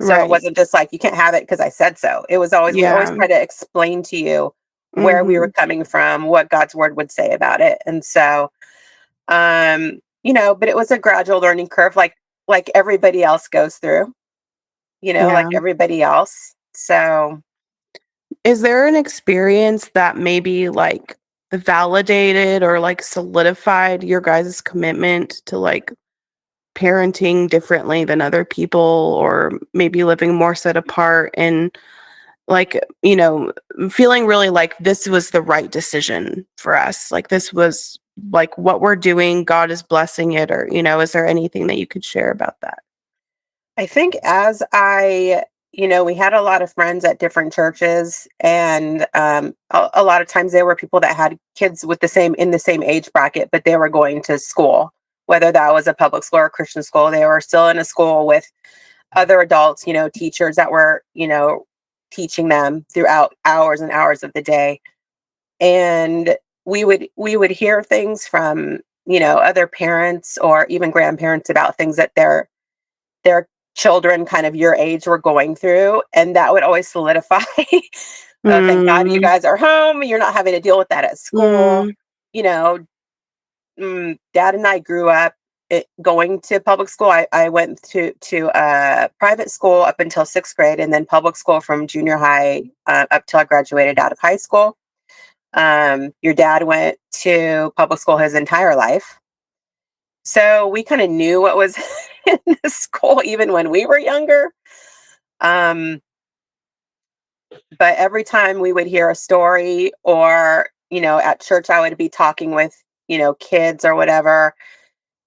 Speaker 2: So it
Speaker 1: Right.
Speaker 2: wasn't just like, you can't have it because I said so. It was always, we always
Speaker 1: Yeah.
Speaker 2: try to explain to you where we were
Speaker 1: Mhm.
Speaker 2: coming from, what God's word would say about it. And so, but it was a gradual learning curve, like everybody else goes through, like
Speaker 1: Yeah.
Speaker 2: everybody else. So,
Speaker 1: Is there an experience that maybe, like, validated or, like, solidified your guys' commitment to, like, parenting differently than other people or maybe living more set apart and, like, feeling really like this was the right decision for us? Like, this was, like, what we're doing, God is blessing it, or, is there anything that you could share about that?
Speaker 2: I think we had a lot of friends at different churches, and a lot of times there were people that had kids with in the same age bracket, but they were going to school, whether that was a public school or a Christian school. They were still in a school with other adults, teachers that were, teaching them throughout hours and hours of the day. And we would hear things from, other parents or even grandparents about things that their children kind of your age were going through, and that would always solidify. Oh, thank God you
Speaker 1: Mm,
Speaker 2: guys are home. You're not having to deal with that at school.
Speaker 1: mm,
Speaker 2: You know, Dad and I grew up going to public school. I went to private school up until sixth grade, and then public school from junior high up till I graduated out of high school. Your dad went to public school his entire life, so we kind of knew what was in the school even when we were younger. Um, but every time we would hear a story, or at church, I would be talking with kids or whatever.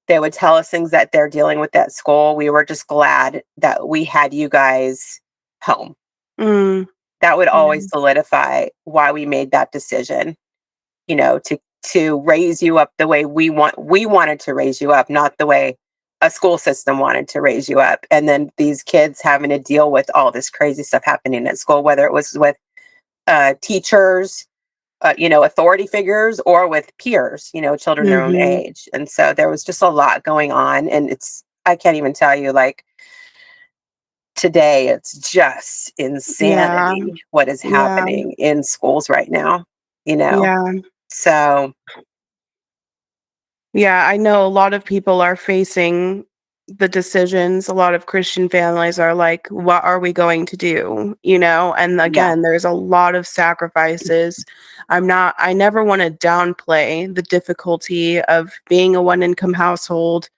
Speaker 2: They would tell us things that they're dealing with at school. We were just glad that we had you guys home.
Speaker 1: mm,
Speaker 2: That would always
Speaker 1: yeah.
Speaker 2: solidify why we made that decision, to raise you up the way we wanted to raise you up, not the way a school system wanted to raise you up. And then these kids having to deal with all this crazy stuff happening at school, whether it was with teachers, authority figures, or with peers, children their own
Speaker 1: Mhm.
Speaker 2: age. And so there was just a lot going on. And I can't even tell you, like, today, it's just
Speaker 1: Yeah,
Speaker 2: insanity what is
Speaker 1: yeah,
Speaker 2: happening in schools right now, you know?
Speaker 1: yeah.
Speaker 2: So,
Speaker 1: Yeah, I know a lot of people are facing the decisions. A lot of Christian families are like, what are we going to do? And
Speaker 2: yeah,
Speaker 1: again, there's a lot of sacrifices. I never want to downplay the difficulty of being a one income household,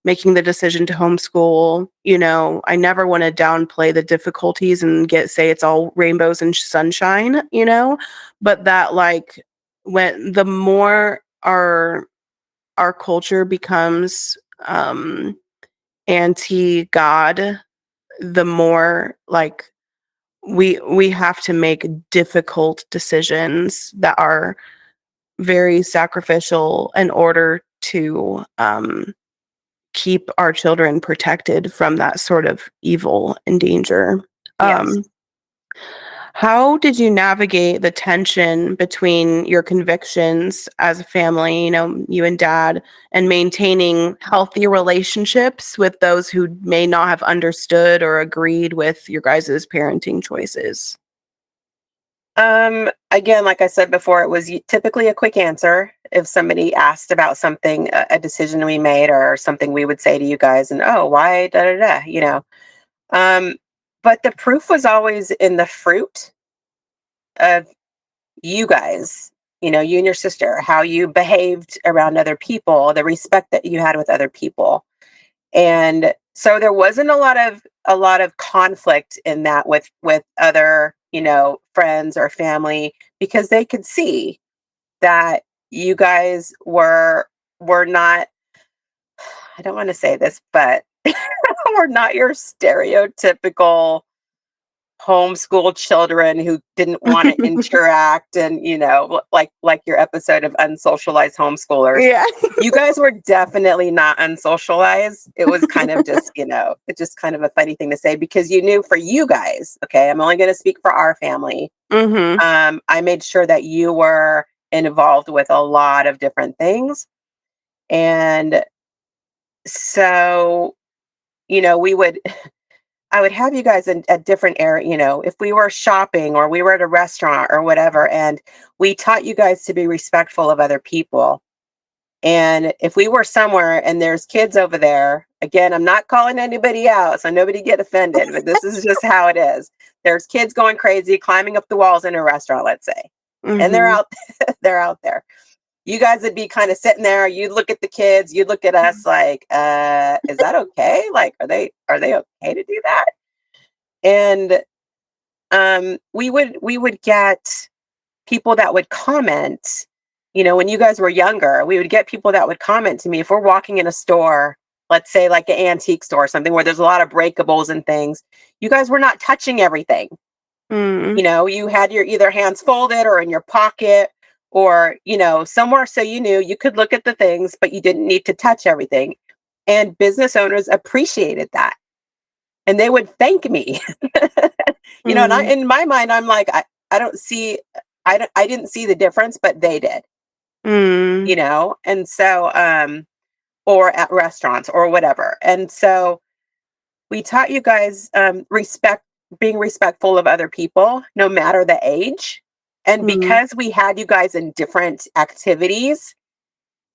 Speaker 1: making the decision to homeschool. I never want to downplay the difficulties and say it's all rainbows and sunshine. But that, like, when the more our culture becomes anti-God, the more, like, we have to make difficult decisions that are very sacrificial in order to keep our children protected from that sort of evil and danger.
Speaker 2: yes.
Speaker 1: Um, How did you navigate the tension between your convictions as a family, you and dad, and maintaining healthy relationships with those who may not have understood or agreed with your guys' parenting choices?
Speaker 2: Again, like I said before, it was typically a quick answer. If somebody asked about something, a decision we made, or something, we would say to you guys, and oh, why, da da da. Um, but the proof was always in the fruit of you guys, you and your sister, how you behaved around other people, the respect that you had with other people. And so there wasn't a lot of conflict in that with other, friends or family, because they could see that you guys were not, I don't want to say this, but we're not your stereotypical homeschool children who didn't want to interact, and like your episode of unsocialized homeschoolers.
Speaker 1: Yeah.
Speaker 2: You guys were definitely not unsocialized. It was kind of just, it's just kind of a funny thing to say, because you knew, for you guys, okay, I'm only going to speak for our family.
Speaker 1: Mhm.
Speaker 2: I made sure that you were involved with a lot of different things. And so, we would I would have you guys in at different area, if we were shopping or we were at a restaurant or whatever, and we taught you guys to be respectful of other people. And if we were somewhere and there's kids over there, again, I'm not calling anybody out, so nobody get offended, but this is just how it is. There's kids going crazy, climbing up the walls in a restaurant, let's say, and they're
Speaker 1: Mhm.
Speaker 2: out, they're out there. You guys would be kind of sitting there. You'd look at the kids. You'd look at us like, is that okay? Like, are they okay to do that? And we would get people that would comment. When you guys were younger, we would get people that would comment to me if we're walking in a store, let's say like an antique store or something, where there's a lot of breakables and things. You guys were not touching everything.
Speaker 1: Mm.
Speaker 2: You had your either hands folded or in your pocket, or somewhere, so you knew you could look at the things, but you didn't need to touch everything. And business owners appreciated that, and they would thank me. And
Speaker 1: Mm.
Speaker 2: in my mind, I'm like, I don't see, I didn't see the difference, but they did.
Speaker 1: Mm.
Speaker 2: And so, or at restaurants or whatever. And so we taught you guys being respectful of other people, no matter the age. And
Speaker 1: Mm.
Speaker 2: because we had you guys in different activities,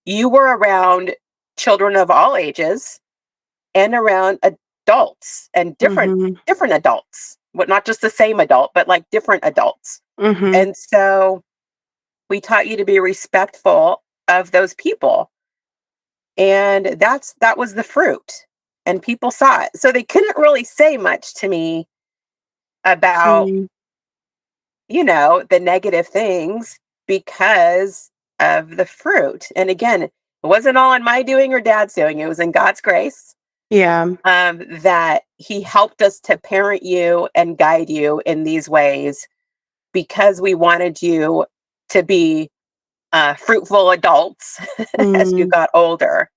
Speaker 2: you were around children of all ages and around adults and
Speaker 1: Mhm.
Speaker 2: different adults, but not just the same adult, but like different adults.
Speaker 1: Mhm.
Speaker 2: And so we taught you to be respectful of those people. And that was the fruit. And people saw it. So they couldn't really say much to me about,
Speaker 1: Mm.
Speaker 2: the negative things because of the fruit. And again, it wasn't all in my doing or dad's doing. It was in God's grace,
Speaker 1: Yeah.
Speaker 2: that he helped us to parent you and guide you in these ways because we wanted you to be fruitful adults as you
Speaker 1: Mm.
Speaker 2: got older.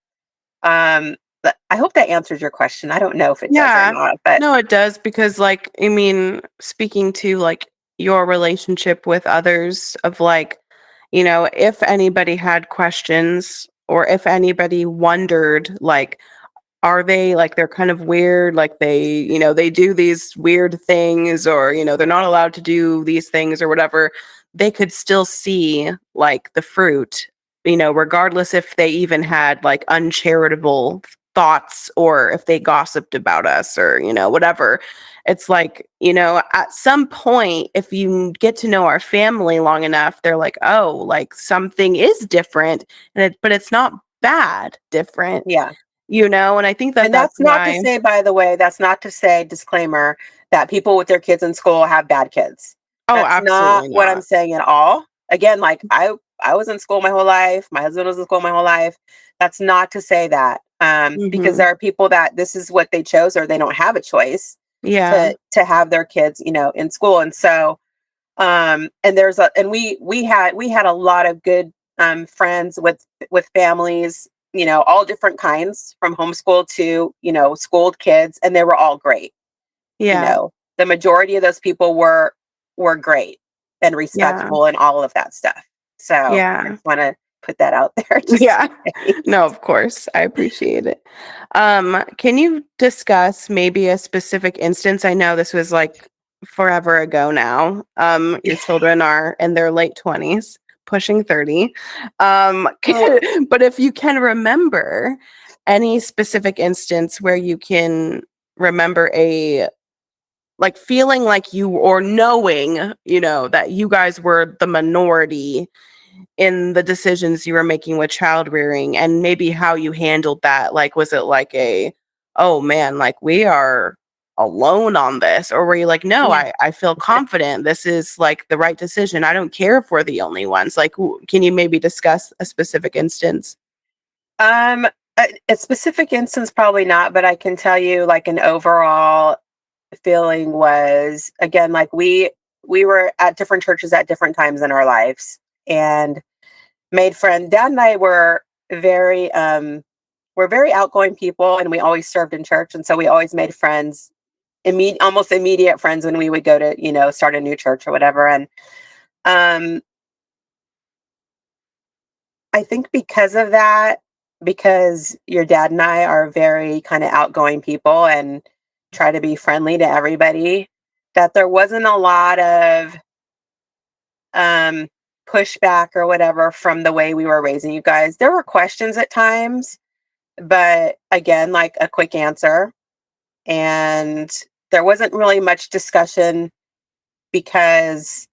Speaker 2: But I hope that answers your question. I don't know if it does or
Speaker 1: Yeah.
Speaker 2: not, but
Speaker 1: No, it does because, like, I mean, speaking to like your relationship with others, of like, if anybody had questions or if anybody wondered, like, are they like they're kind of weird, like they do these weird things, or they're not allowed to do these things or whatever, they could still see like the fruit, regardless if they even had like uncharitable thoughts or if they gossiped about us or whatever. It's like, at some point, if you get to know our family long enough, they're like, oh, like something is different, but it's not bad different,
Speaker 2: yeah.
Speaker 1: and I think that
Speaker 2: And
Speaker 1: that's
Speaker 2: that's not to
Speaker 1: why.
Speaker 2: say, by the way, that's not to say, disclaimer, that people with their kids in school have bad kids.
Speaker 1: Oh,
Speaker 2: That's not
Speaker 1: absolutely
Speaker 2: what I'm
Speaker 1: not.
Speaker 2: saying at all. Again, like I was in school my whole life. My husband was in school my whole life. That's not to say that, because
Speaker 1: Mhm.
Speaker 2: there are people that this is what they chose or they don't have a choice
Speaker 1: Yeah.
Speaker 2: to have their kids, in school. And so, and we had a lot of good friends with families, all different kinds, from homeschool to schooled kids, and they were all great. you
Speaker 1: Yeah.
Speaker 2: know the majority of those people were great and
Speaker 1: Yeah.
Speaker 2: respectful and all of that stuff. So I
Speaker 1: Yeah.
Speaker 2: just want to put that out there, just
Speaker 1: Yeah.
Speaker 2: in case.
Speaker 1: No, of course. I appreciate it. Can you discuss maybe a specific instance? I know this was like forever ago now. Your children are in their late 20s, pushing 30. But if you can remember any specific instance where you can remember a like feeling like you or knowing, that you guys were the minority in the decisions you were making with child rearing, and maybe how you handled that. Like, was it like oh man, like we are alone on this? Or were you like, no,
Speaker 2: Yeah.
Speaker 1: I feel confident. This is like the right decision. I don't care if we're the only ones. Like, can you maybe discuss a specific instance?
Speaker 2: um a specific instance probably not, but I can tell you like an overall feeling was, again, like we were at different churches at different times in our lives, and made friends. Dad and I very were very outgoing people, and we always served in church, and so we always made friends, almost immediate friends, when we would go to start a new church or whatever. And um I think because of that, because your dad and I are very kind of outgoing people and try to be friendly to everybody, that there wasn't a lot of um pushback or whatever from the way we were raising you guys. There were questions at times, but again, like a quick answer. And there wasn't really much discussion because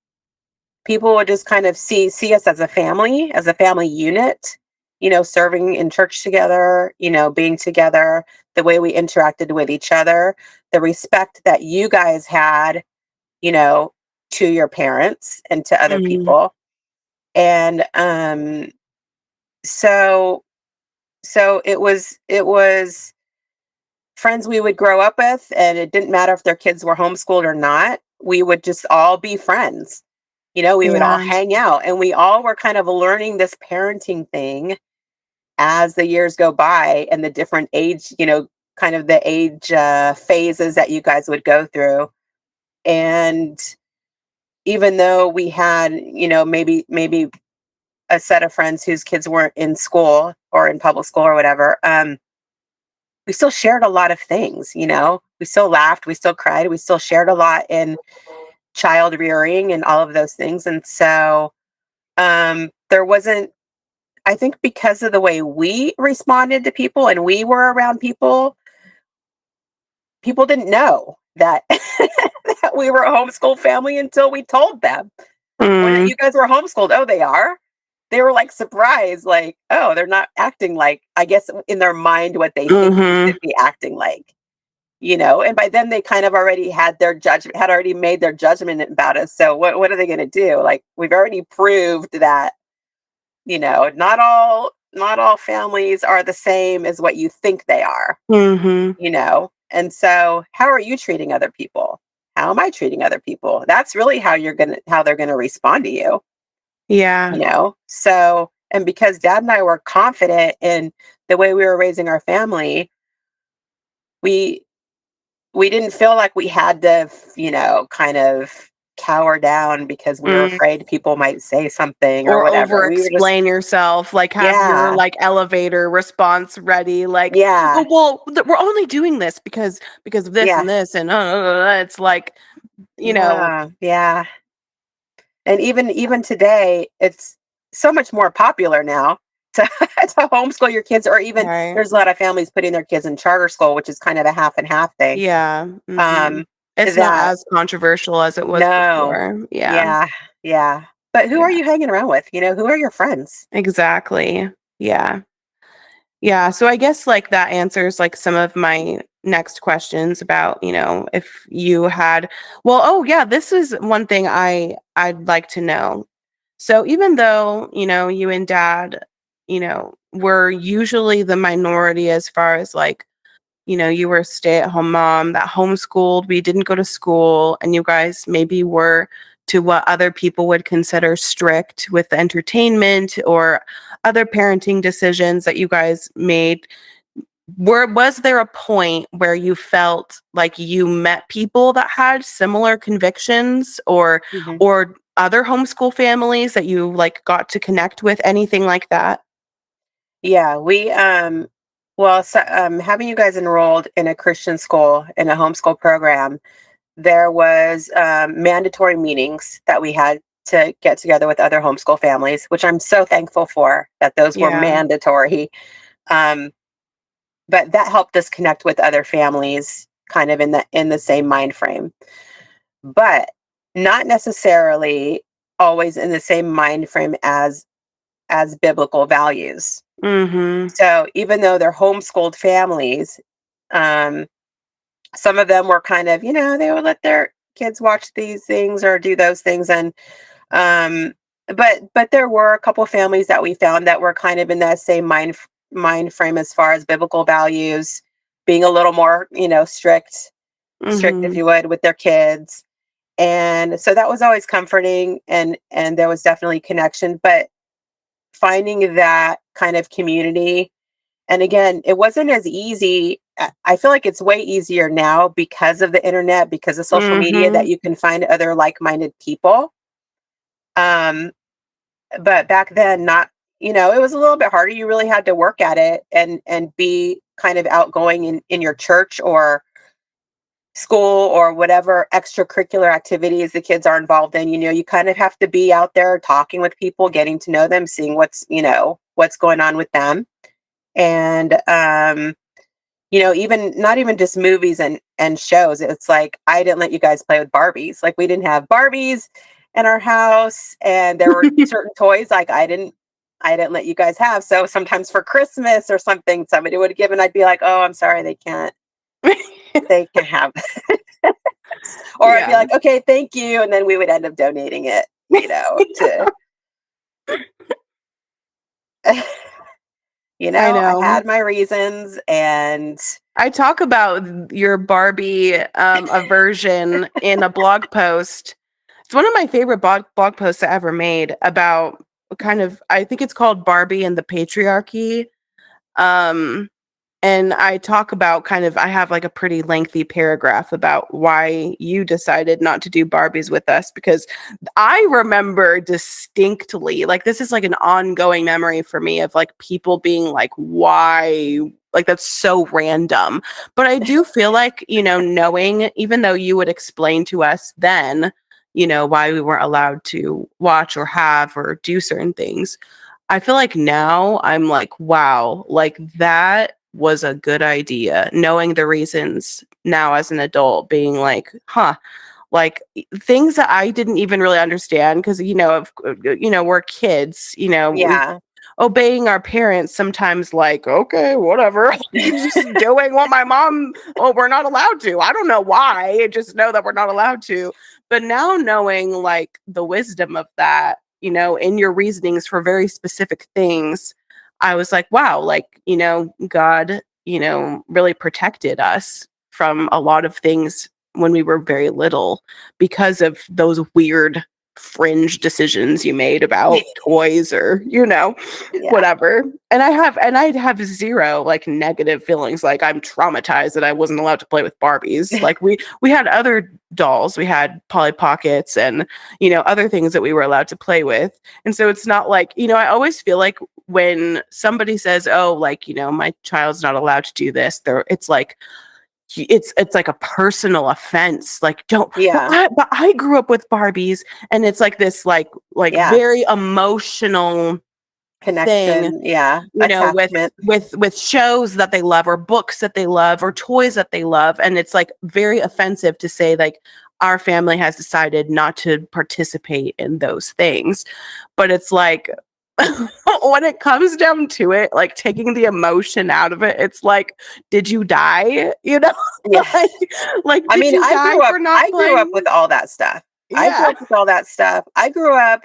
Speaker 2: people would just kind of see us as a family unit, serving in church together, being together, the way we interacted with each other, the respect that you guys had, you know, to your parents and to other
Speaker 1: Mm.
Speaker 2: people. And so it was friends we would grow up with, and it didn't matter if their kids were homeschooled or not. We would just all be friends. We would all
Speaker 1: Yeah.
Speaker 2: hang out, and we all were kind of learning this parenting thing as the years go by, and the different age, kind of the age phases that you guys would go through. And even though we had, maybe a set of friends whose kids weren't in school or in public school or whatever, we still shared a lot of things, you know? We still laughed, we still cried, we still shared a lot in child rearing and all of those things. And so there wasn't, I think because of the way we responded to people and we were around people, people didn't know that that we were a homeschool family until we told them. When
Speaker 1: Mm,
Speaker 2: you guys were homeschooled, oh, they are? They were like surprised, like, oh, they're not acting like, I guess in their mind, what they think we
Speaker 1: mhm.
Speaker 2: should be acting like, you know? And by then they kind of already had their judgment, had already made their judgment about us. So what are they going to do? Like, we've already proved that, you know, not all families are the same as what you think they are,
Speaker 1: Mhm.
Speaker 2: you know? And so how are you treating other people? How am I treating other people? That's really how they're gonna respond to you,
Speaker 1: Yeah.
Speaker 2: you know? So, and because dad and I were confident in the way we were raising our family, we we didn't feel like we had to, you know, kind of cower down because we were
Speaker 1: Mm.
Speaker 2: afraid people might say something or
Speaker 1: Or
Speaker 2: whatever.
Speaker 1: over
Speaker 2: We were just,
Speaker 1: explain yourself, like, have your,
Speaker 2: yeah,
Speaker 1: like, elevator response ready, like, "Oh,
Speaker 2: yeah,
Speaker 1: well, we're only doing this because of this
Speaker 2: yeah,
Speaker 1: and this," and, it's like, you know.
Speaker 2: yeah, yeah. And even today, it's so much more popular now to to homeschool your kids, or even
Speaker 1: Right.
Speaker 2: there's a lot of families putting their kids in charter school, which is kind of a half and half thing.
Speaker 1: Yeah, mhm.
Speaker 2: Um,
Speaker 1: It's not
Speaker 2: that
Speaker 1: as controversial as it was
Speaker 2: no,
Speaker 1: before. Yeah,
Speaker 2: yeah, yeah. But who are
Speaker 1: yeah,
Speaker 2: you hanging around with? You know, who are your friends?
Speaker 1: exactly. Yeah. Yeah, so I guess, like, that answers, like, some of my next questions about, if you had oh, yeah, this is one thing I'd like to know. So even though, you and dad, were usually the minority as far as, like, you were a stay-at-home mom that homeschooled, we didn't go to school, and you guys maybe were to what other people would consider strict with the entertainment or other parenting decisions that you guys made. Was there a point where you felt like you met people that had similar convictions,
Speaker 2: Mhm.
Speaker 1: or other homeschool families that you, like, got to connect with, anything like that?
Speaker 2: Yeah, well, so, having you guys enrolled in a Christian school in a homeschool program, there was mandatory meetings that we had to get together with other homeschool families, which I'm so thankful for that those were
Speaker 1: Yeah.
Speaker 2: mandatory. Um, but that helped us connect with other families kind of in the same mind frame. But not necessarily always in the same mind frame as biblical values.
Speaker 1: Mhm.
Speaker 2: So even though they're homeschooled families, um, some of them were kind of, you know, they would let their kids watch these things or do those things. And um, but there were a couple families that we found that were kind of in that same mind frame as far as biblical values, being a little more, you know, strict if
Speaker 1: Mhm.
Speaker 2: you would, with their kids. And so that was always comforting, and there was definitely connection. But finding that kind of community, and again, it wasn't as easy. I feel like it's way easier now because of the internet, because of social media, that
Speaker 1: Mhm.
Speaker 2: you can find other like-minded people. Um, but back then, not, you know, it was a little bit harder. You really had to work at it and be kind of outgoing in your church or school or whatever extracurricular activities the kids are involved in. You know, you kind of have to be out there talking with people, getting to know them, seeing what's, you know, what's going on with them. And you know, even not even just movies and shows. It's like I didn't let you guys play with Barbies. Like, we didn't have Barbies in our house, and there were certain toys like I didn't let you guys have. So sometimes for Christmas or something, somebody would give, and I'd be like, "Oh, I'm sorry, they can't have." Or I'd be
Speaker 1: Yeah.
Speaker 2: like, "Okay, thank you," and then we would end up donating it, you know, to you
Speaker 1: I
Speaker 2: know, I
Speaker 1: know.
Speaker 2: had my reasons. And
Speaker 1: I talk about your Barbie, aversion in a blog post. It's one of my favorite blog posts I ever made about kind of, I think it's called Barbie and the Patriarchy. Um, And I talk about I have like a pretty lengthy paragraph about why you decided not to do Barbies with us, because I remember distinctly, like, this is like an ongoing memory for me of like people being like, why? Like, that's so random. But I do feel like, knowing, even though you would explain to us then, why we weren't allowed to watch or have or do certain things. I feel like now I'm like, wow, like that was a good idea. Knowing the reasons now as an adult, being like, huh, like things that I didn't even really understand because we're kids, we
Speaker 2: Yeah.
Speaker 1: obeying our parents sometimes like, okay, whatever. Just doing what my mom, we're not allowed to. I don't know why. I just know that we're not allowed to. But now knowing like the wisdom of that, in your reasonings for very specific things, I was like, wow, like, God, really protected us from a lot of things when we were very little because of those weird fringe decisions you made about toys or
Speaker 2: Yeah.
Speaker 1: whatever. And I have zero like negative feelings like I'm traumatized that I wasn't allowed to play with Barbies. Like we had other dolls, we had Polly Pockets and other things that we were allowed to play with. And so it's not like, I always feel like when somebody says, oh, like, my child's not allowed to do this, it's like it's like a personal offense, like don't. but
Speaker 2: Yeah.
Speaker 1: I but I grew up with Barbies, and it's like this like
Speaker 2: Yeah.
Speaker 1: very emotional thing,
Speaker 2: Connection. Yeah.
Speaker 1: with
Speaker 2: Attachment.
Speaker 1: with shows that they love or books that they love or toys that they love, and it's like very offensive to say like our family has decided not to participate in those things. But it's like when it comes down to it, like taking the emotion out of it, it's like, did you die?
Speaker 2: Yeah.
Speaker 1: like, like
Speaker 2: I
Speaker 1: did
Speaker 2: mean,
Speaker 1: you die for not
Speaker 2: I grew up
Speaker 1: playing?
Speaker 2: with all that stuff. I grew
Speaker 1: Yeah.
Speaker 2: up with all that stuff. I grew up,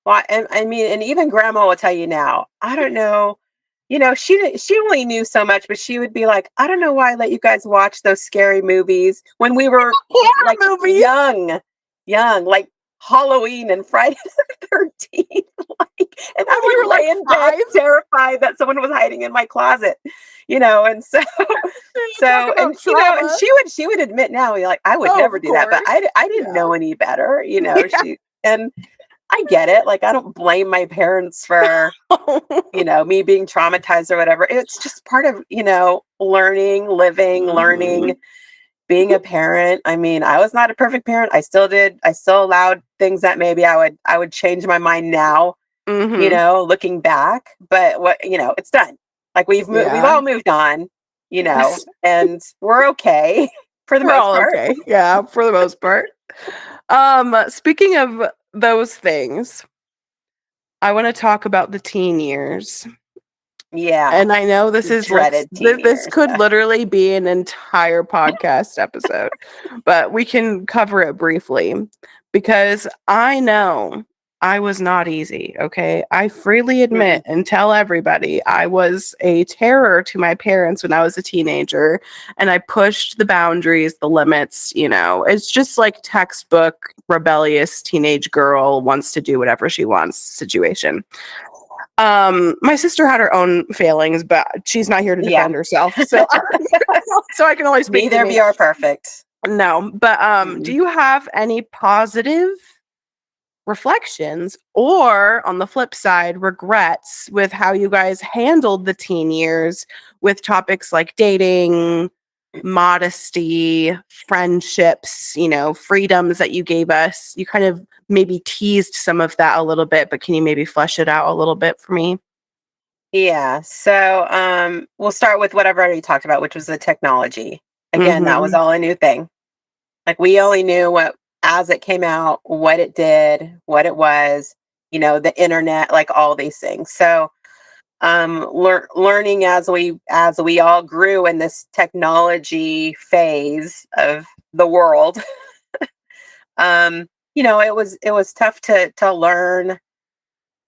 Speaker 2: well, and I mean, and even grandma will tell you now, I don't know, she only knew so much, but she would be like, I don't know why I let you guys watch those scary movies when we were
Speaker 1: Horror
Speaker 2: like
Speaker 1: movies.
Speaker 2: young, like Halloween and Friday the 13th. Like, and I
Speaker 1: You
Speaker 2: would
Speaker 1: were like
Speaker 2: lay in bed
Speaker 1: 5.
Speaker 2: terrified that someone was hiding in my closet, and so
Speaker 1: You talk
Speaker 2: so, and
Speaker 1: about
Speaker 2: and
Speaker 1: trauma.
Speaker 2: she would admit now, like, I would
Speaker 1: Oh,
Speaker 2: never
Speaker 1: of
Speaker 2: do that, but
Speaker 1: course.
Speaker 2: I didn't
Speaker 1: Yeah.
Speaker 2: know any better,
Speaker 1: Yeah.
Speaker 2: she, and I get it. Like, I don't blame my parents for, me being traumatized or whatever. It's just part of, learning, living, learning,
Speaker 1: Mhm.
Speaker 2: being a parent. I mean, I was not a perfect parent. I still allowed things that maybe I would change my mind now,
Speaker 1: Mhm.
Speaker 2: looking back, but it's done. Like we've
Speaker 1: Yeah.
Speaker 2: all moved on, and we're okay for the
Speaker 1: We're
Speaker 2: most
Speaker 1: all
Speaker 2: part.
Speaker 1: okay. Yeah, for the most part. Speaking of those things, I want to talk about the teen years.
Speaker 2: Yeah,
Speaker 1: And I know this is like
Speaker 2: dreaded teen
Speaker 1: this
Speaker 2: years.
Speaker 1: could literally be an entire podcast episode, but we can cover it briefly because I know I was not easy, okay? I freely
Speaker 2: Mm-mm.
Speaker 1: admit and tell everybody I was a terror to my parents when I was a teenager, and I pushed the boundaries, the limits, It's just like textbook rebellious teenage girl wants to do whatever she wants situation. My sister had her own failings, but she's not here to
Speaker 2: Yeah,
Speaker 1: defend herself. So so I can only speak to
Speaker 2: neither of
Speaker 1: me.
Speaker 2: you are perfect.
Speaker 1: No, but do
Speaker 2: Mm-mm.
Speaker 1: you have any positive reflections or on the flip side regrets with how you guys handled the teen years with topics like dating, modesty, friendships, freedoms that you gave us? You kind of maybe teased some of that a little bit, but can you maybe flesh it out a little bit for me?
Speaker 2: Yeah. So, we'll start with what I've already talked about, which was the technology. Again, that was
Speaker 1: Mhm.
Speaker 2: all a new thing. Like, we only knew what as it came out, what it did, what it was, the internet, like all these things. So, learning as we all grew in this technology phase of the world, it was tough to learn,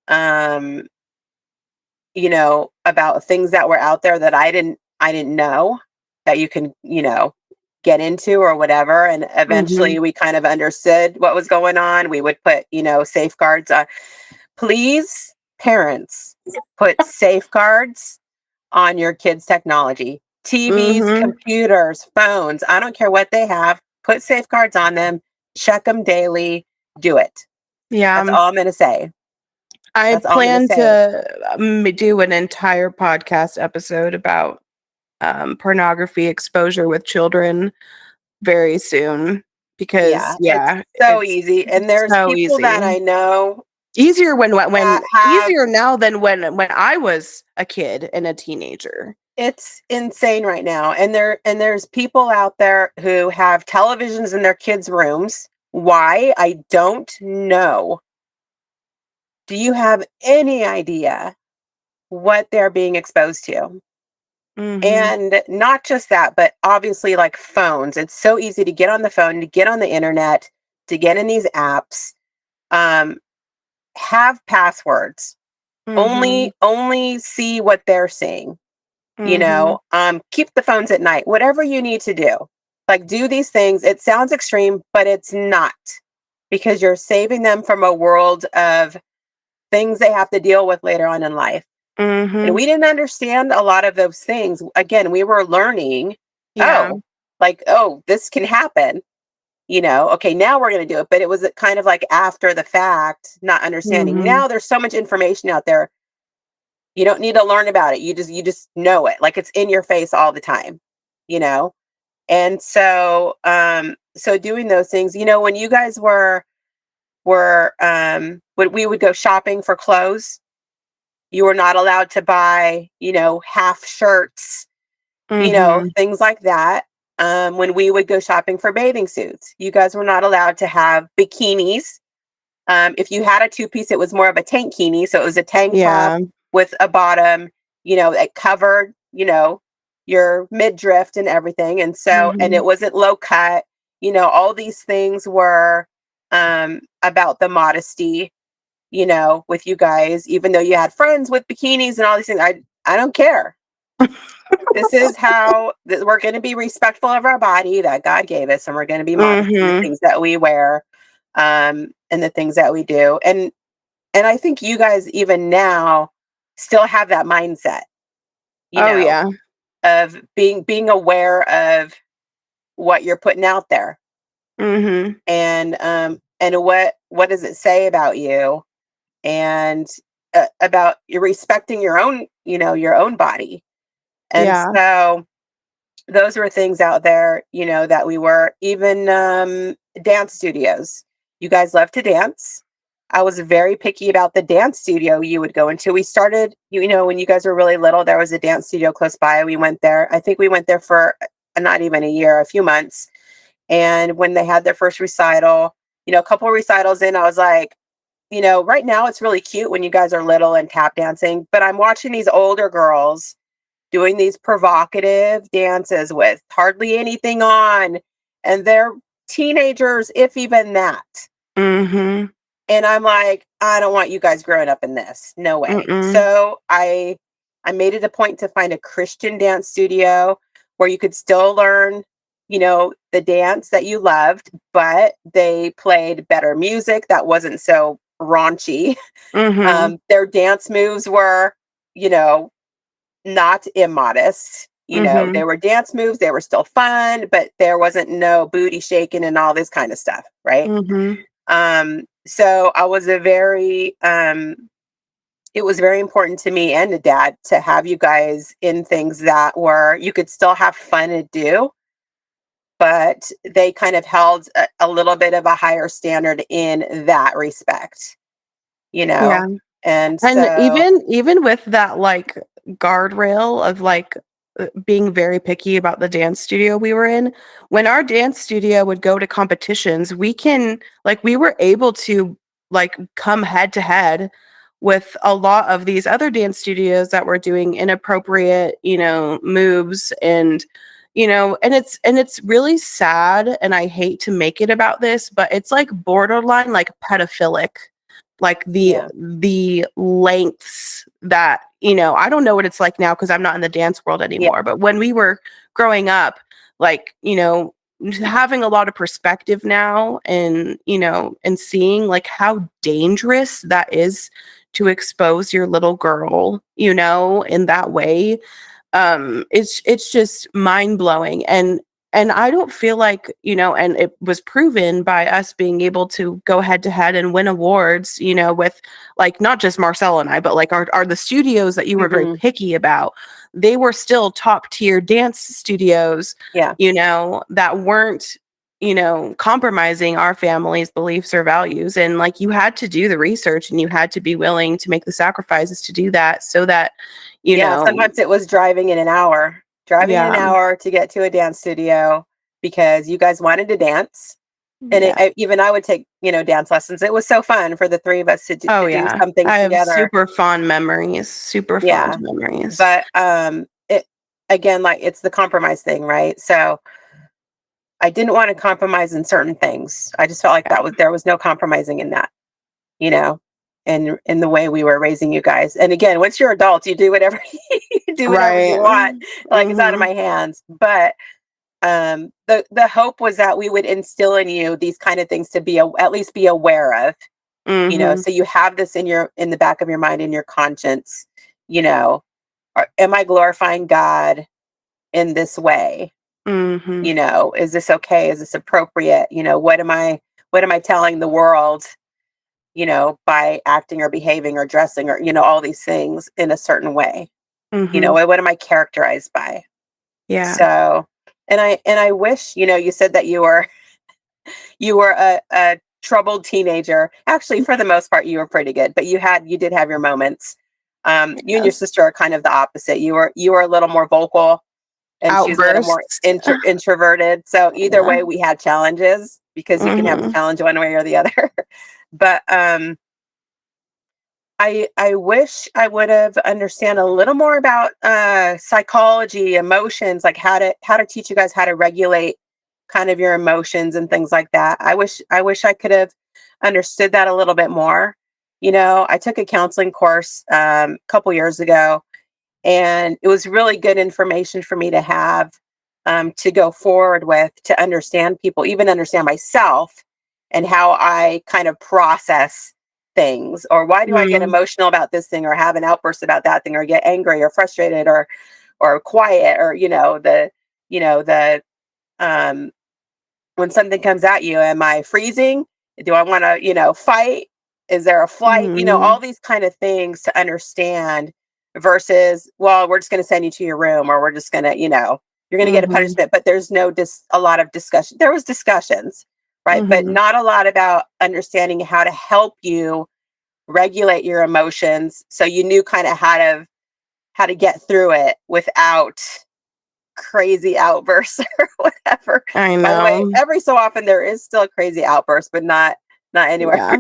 Speaker 2: um, about things that were out there that I didn't know that you can, get into or whatever. And
Speaker 1: Mhm.
Speaker 2: eventually we kind of understood what was going on. We would put, safeguards. Please, parents, put safeguards on your kids' technology. TVs,
Speaker 1: Mhm.
Speaker 2: computers, phones, I don't care what they have, put safeguards on them, check them daily, do it.
Speaker 1: Yeah.
Speaker 2: That's all I'm gonna say.
Speaker 1: I
Speaker 2: That's all I'm gonna
Speaker 1: plan
Speaker 2: say.
Speaker 1: to do an entire podcast episode about pornography exposure with children very soon because
Speaker 2: Yeah, it's
Speaker 1: yeah,
Speaker 2: so
Speaker 1: it's
Speaker 2: easy, and there's
Speaker 1: so
Speaker 2: people that
Speaker 1: easy.
Speaker 2: I know
Speaker 1: Easier when
Speaker 2: that have
Speaker 1: easier now than when I was a kid and a teenager.
Speaker 2: it's insane right now, and there's people out there who have televisions in their kids' rooms. Why? I don't know. Do you have any idea what they're being exposed to?
Speaker 1: Mhm.
Speaker 2: And not just that, but obviously, like phones. It's so easy to get on the phone, to get on the internet, to get in these apps. Um, have passwords.
Speaker 1: Mhm.
Speaker 2: Only see what they're seeing.
Speaker 1: Mhm.
Speaker 2: Keep the phones at night. Whatever you need to do, like do these things. It sounds extreme, but it's not, because you're saving them from a world of things they have to deal with later on in life. And
Speaker 1: Mhm.
Speaker 2: we didn't understand a lot of those things. Again, we were learning,
Speaker 1: Yeah.
Speaker 2: oh, like, oh, this can happen. Okay, now we're going to do it. But it was kind of like after the fact, not understanding.
Speaker 1: Mhm.
Speaker 2: Now there's so much information out there. You don't need to learn about it. You just know it. Like it's in your face all the time, you know? And so doing those things, when you guys when we would go shopping for clothes, you were not allowed to buy, half shirts,
Speaker 1: Mhm.
Speaker 2: things like that. When we would go shopping for bathing suits, you guys were not allowed to have bikinis. If you had a two piece, it was more of a tankini. So it was a tank top
Speaker 1: Yeah.
Speaker 2: with a bottom, that covered, your midriff and everything. And
Speaker 1: Mhm.
Speaker 2: it wasn't low cut. All these things were about the modesty, with you guys, even though you had friends with bikinis and all these things. I don't care. This is how we're going to be respectful of our body that God gave us, and we're going to be modest in the
Speaker 1: Mhm.
Speaker 2: things that we wear, and the things that we do. And I think you guys even now still have that mindset, you
Speaker 1: Oh
Speaker 2: know,
Speaker 1: yeah.
Speaker 2: of being aware of what you're putting out there,
Speaker 1: Mhm.
Speaker 2: and what does it say about you, and about you respecting your own body. And
Speaker 1: Yeah.
Speaker 2: so those were things out there, that we were even, dance studios. You guys love to dance. I was very picky about the dance studio you would go into. We started, when you guys were really little, there was a dance studio close by. We went there. I think we went there for not even a year, a few months. And when they had their first recital, a couple of recitals in, I was like, right now it's really cute when you guys are little and tap dancing, but I'm watching these older girls doing these provocative dances with hardly anything on, and they're teenagers, if even that.
Speaker 1: Mhm.
Speaker 2: And I'm like, I don't want you guys growing up in this. No way.
Speaker 1: Mm-mm.
Speaker 2: So I made it a point to find a Christian dance studio where you could still learn, the dance that you loved, but they played better music that wasn't so raunchy.
Speaker 1: Mhm.
Speaker 2: Their dance moves were, you know, not immodest. They
Speaker 1: Mhm.
Speaker 2: were dance moves, they were still fun, but there wasn't no booty shaking and all this kind of stuff, right?
Speaker 1: Mhm.
Speaker 2: So I was it was very important to me and to dad to have you guys in things that were you could still have fun to do, but they kind of held a little bit of a higher standard in that respect, you
Speaker 1: Yeah.
Speaker 2: know? And
Speaker 1: And
Speaker 2: so,
Speaker 1: even with that, like, guardrail of, like, being very picky about the dance studio we were in, when our dance studio would go to competitions, we were able to, like, come head to head with a lot of these other dance studios that were doing inappropriate, moves and it's really sad, and I hate to make it about this, but it's, like, borderline, like, pedophilic, like the
Speaker 2: yeah,
Speaker 1: the lengths that I don't know what it's like now because I'm not in the dance world
Speaker 2: yeah,
Speaker 1: anymore, but when we were growing up, like, having a lot of perspective now and seeing like how dangerous that is to expose your little girl in that way. It's just mind-blowing. And I don't feel like, and it was proven by us being able to go head to head and win awards, with like not just Marcel and I, but like are the studios that you were very
Speaker 2: Mhm.
Speaker 1: picky about. They were still top tier dance studios,
Speaker 2: Yeah.
Speaker 1: that weren't, compromising our family's beliefs or values. And like you had to do the research and you had to be willing to make the sacrifices to do that so that, you
Speaker 2: Yeah,
Speaker 1: know,
Speaker 2: sometimes it was driving an
Speaker 1: yeah,
Speaker 2: hour to get to a dance studio because you guys wanted to dance. And
Speaker 1: yeah.
Speaker 2: even I would take, dance lessons. It was so fun for the three of us
Speaker 1: Oh,
Speaker 2: to do
Speaker 1: yeah.
Speaker 2: some things
Speaker 1: I have
Speaker 2: together.
Speaker 1: super fond
Speaker 2: Yeah.
Speaker 1: memories.
Speaker 2: But it again, like it's the compromise thing, right? So I didn't want to compromise in certain things. I just felt like
Speaker 1: Yeah.
Speaker 2: there was no compromising in that, you know, and in the way we were raising you guys. And again, once you're adults, you do whatever you do whatever you
Speaker 1: Right.
Speaker 2: want. Like it's out of
Speaker 1: Mhm.
Speaker 2: my hands. But the hope was that we would instill in you these kind of things to be at least be aware of,
Speaker 1: Mhm.
Speaker 2: so you have this in the back of your mind, in your conscience, you know, am I glorifying God in this way?
Speaker 1: Mhm.
Speaker 2: Is this okay? Is this appropriate? What am I telling the world, by acting or behaving or dressing or, all these things in a certain way?
Speaker 1: Mhm.
Speaker 2: What am I characterized by?
Speaker 1: Yeah.
Speaker 2: So, and I wish, you said that you were a troubled teenager. Actually, for the most part, you were pretty good, but you did have your moments. You and your
Speaker 1: Yes.
Speaker 2: sister are kind of the opposite. You were a little more vocal, and she was a little more
Speaker 1: Outbursts.
Speaker 2: introverted. So either
Speaker 1: Yeah.
Speaker 2: way, we had challenges because you can have a
Speaker 1: Mhm.
Speaker 2: challenge one way or the other. But I wish I would have understand a little more about psychology, emotions, like how to teach you guys how to regulate kind of your emotions and things like that. I wish I could have understood that a little bit more. I took a counseling course a couple years ago, and it was really good information for me to have, to go forward with, to understand people, even understand myself and how I kind of process things, or why do I get
Speaker 1: Mhm.
Speaker 2: emotional about this thing or have an outburst about that thing or get angry or frustrated or quiet, or the um when something comes at you, am I freezing? Do I want to, fight? Is there a flight?
Speaker 1: Mhm.
Speaker 2: All these kind of things to understand versus, well, we're just going to send you to your room, or we're just going to, you're going to get a
Speaker 1: Mhm.
Speaker 2: punishment, but there's no a lot of discussion. There was discussions, right? But
Speaker 1: Mhm.
Speaker 2: not a lot about understanding how to help you regulate your emotions. So you knew kind of how to get through it without crazy outbursts or whatever.
Speaker 1: I
Speaker 2: By the way,
Speaker 1: know.
Speaker 2: every so often there is still a crazy outburst, but not anywhere.
Speaker 1: Yeah.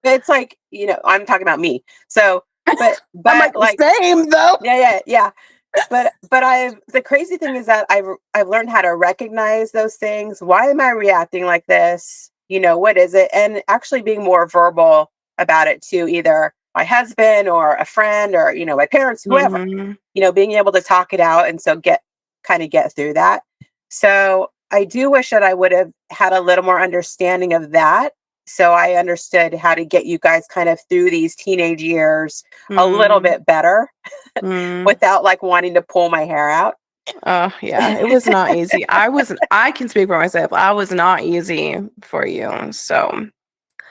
Speaker 2: It's like, I'm talking about me. So, but
Speaker 1: I'm like,
Speaker 2: like,
Speaker 1: same though.
Speaker 2: yeah, yeah, yeah. But the crazy thing is that I've learned how to recognize those things. Why am I reacting like this? What is it? And actually being more verbal about it to either my husband or a friend or, my parents, whoever,
Speaker 1: Mhm.
Speaker 2: being able to talk it out, and so get through that. So I do wish that I would have had a little more understanding of that. So I understood how to get you guys kind of through these teenage years a little
Speaker 1: Mhm.
Speaker 2: bit better
Speaker 1: Mhm.
Speaker 2: without like wanting to pull my hair out.
Speaker 1: Oh, yeah, it was not easy. I can speak for myself. I was not easy for you. So,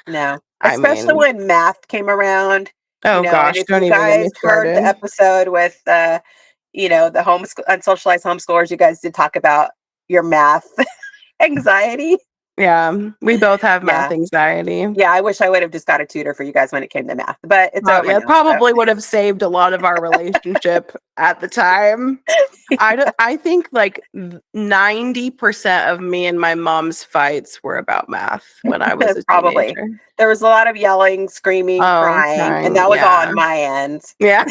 Speaker 2: No,
Speaker 1: I
Speaker 2: especially
Speaker 1: mean,
Speaker 2: when math came around,
Speaker 1: oh
Speaker 2: and
Speaker 1: gosh,
Speaker 2: if
Speaker 1: don't
Speaker 2: you
Speaker 1: even get me
Speaker 2: guys heard the
Speaker 1: started.
Speaker 2: episode with the unsocialized homeschoolers, you guys did talk about your math anxiety.
Speaker 1: Yeah, we both have math
Speaker 2: Yeah.
Speaker 1: anxiety.
Speaker 2: Yeah, I wish I would have just got a tutor for you guys when it came to math, but it's over
Speaker 1: Yeah,
Speaker 2: now. So
Speaker 1: probably would have saved a lot of our relationship at the time. I think like 90% of me and my mom's fights were about math when I was a
Speaker 2: probably
Speaker 1: teenager.
Speaker 2: there was a lot of yelling, screaming,
Speaker 1: Oh,
Speaker 2: crying, and
Speaker 1: crying,
Speaker 2: that was all
Speaker 1: yeah.
Speaker 2: on my end.
Speaker 1: Yeah.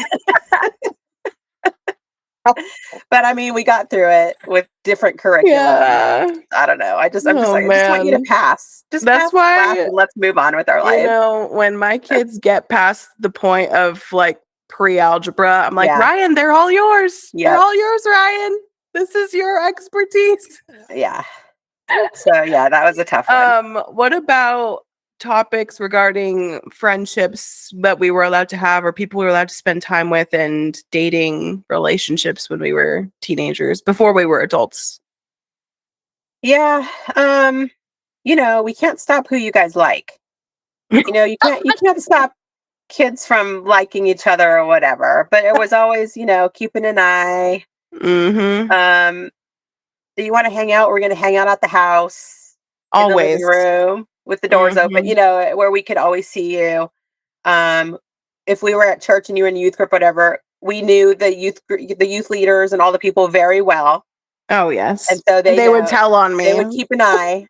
Speaker 2: But I mean, we got through it with different curriculum.
Speaker 1: Yeah.
Speaker 2: I don't know. I'm just
Speaker 1: Oh,
Speaker 2: like, I just want you to
Speaker 1: man.
Speaker 2: pass. Just
Speaker 1: That's
Speaker 2: pass the class
Speaker 1: why,
Speaker 2: and let's move on with our lives.
Speaker 1: when my kids get past the point of like pre-algebra, I'm like,
Speaker 2: Yeah.
Speaker 1: Ryan, they're all yours. They're
Speaker 2: Yep.
Speaker 1: all yours, Ryan. This is your expertise.
Speaker 2: Yeah. So yeah, that was a tough one.
Speaker 1: What about topics regarding friendships that we were allowed to have or people we were allowed to spend time with and dating relationships when we were teenagers before we were adults.
Speaker 2: Yeah. We can't stop who you guys like. You can't stop kids from liking each other or whatever. But it was always, keeping an eye.
Speaker 1: Mm-hmm.
Speaker 2: Do you want to hang out? We're going to hang out at the house in the living
Speaker 1: Always.
Speaker 2: room with the doors open, where we could always see you. If we were at church and you were in youth group, whatever, we knew the youth leaders and all the people very well.
Speaker 1: Oh, yes.
Speaker 2: And so
Speaker 1: they would tell on me.
Speaker 2: They would keep an eye.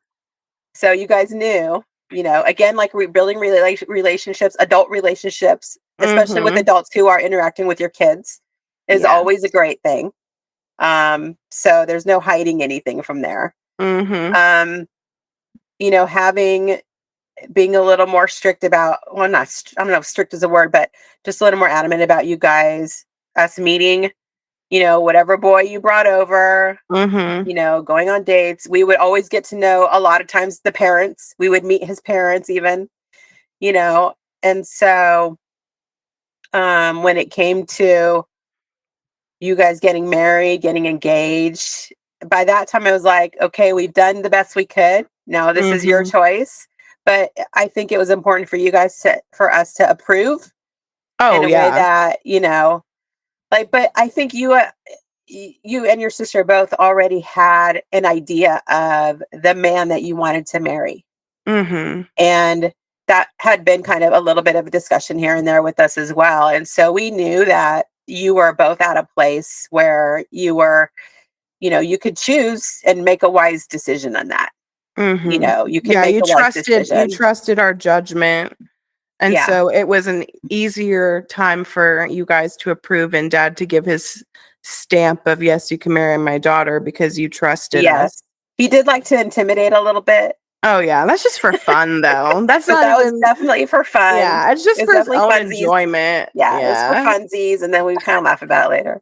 Speaker 2: So you guys knew, again, like rebuilding relationships, adult relationships, especially with adults who are interacting with your kids is always a great thing. So there's no hiding anything from there.
Speaker 1: Mm-hmm.
Speaker 2: Being a little more strict about, well, I don't know if strict is a word, but just a little more adamant about you guys, us meeting, whatever boy you brought over, going on dates. We would always get to know a lot of times the parents. We would meet his parents even, and so when it came to you guys getting married, getting engaged, by that time I was like, okay, we've done the best we could. Now this is your choice. But I think it was important for you guys for us to approve in a way that, but I think you and your sister both already had an idea of the man that you wanted to marry.
Speaker 1: Mm-hmm.
Speaker 2: And that had been kind of a little bit of a discussion here and there with us as well. And so we knew that you were both at a place where you were, you could choose and make a wise decision on that.
Speaker 1: Mm-hmm.
Speaker 2: You could make a wise decision.
Speaker 1: You trusted our judgment. And so it was an easier time for you guys to approve and Dad to give his stamp of, yes, you can marry my daughter because you trusted us.
Speaker 2: He did like to intimidate a little bit.
Speaker 1: Oh, yeah. That's just for fun, though. That's not
Speaker 2: that
Speaker 1: even...
Speaker 2: was definitely for fun.
Speaker 1: Yeah, it's just for his own enjoyment.
Speaker 2: Yeah, it was for funsies, and then we kind of laugh about it later.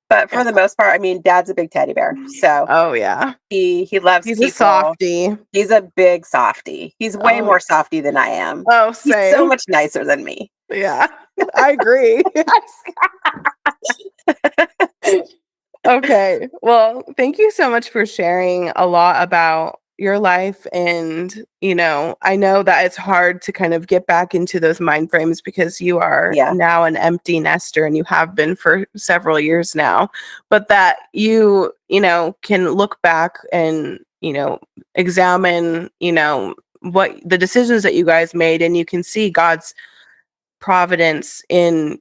Speaker 2: But for the most part, I mean, Dad's a big teddy bear. So
Speaker 1: oh yeah,
Speaker 2: he loves
Speaker 1: He's
Speaker 2: people.
Speaker 1: a softie.
Speaker 2: He's a big softie. He's way more softie than I am.
Speaker 1: Oh, same.
Speaker 2: He's so much nicer than me.
Speaker 1: Yeah, I agree. Okay. Well, thank you so much for sharing a lot about your life. And, I know that it's hard to kind of get back into those mind frames because you are now an empty nester and you have been for several years now, but that you can look back and, examine, what the decisions that you guys made, and you can see God's providence in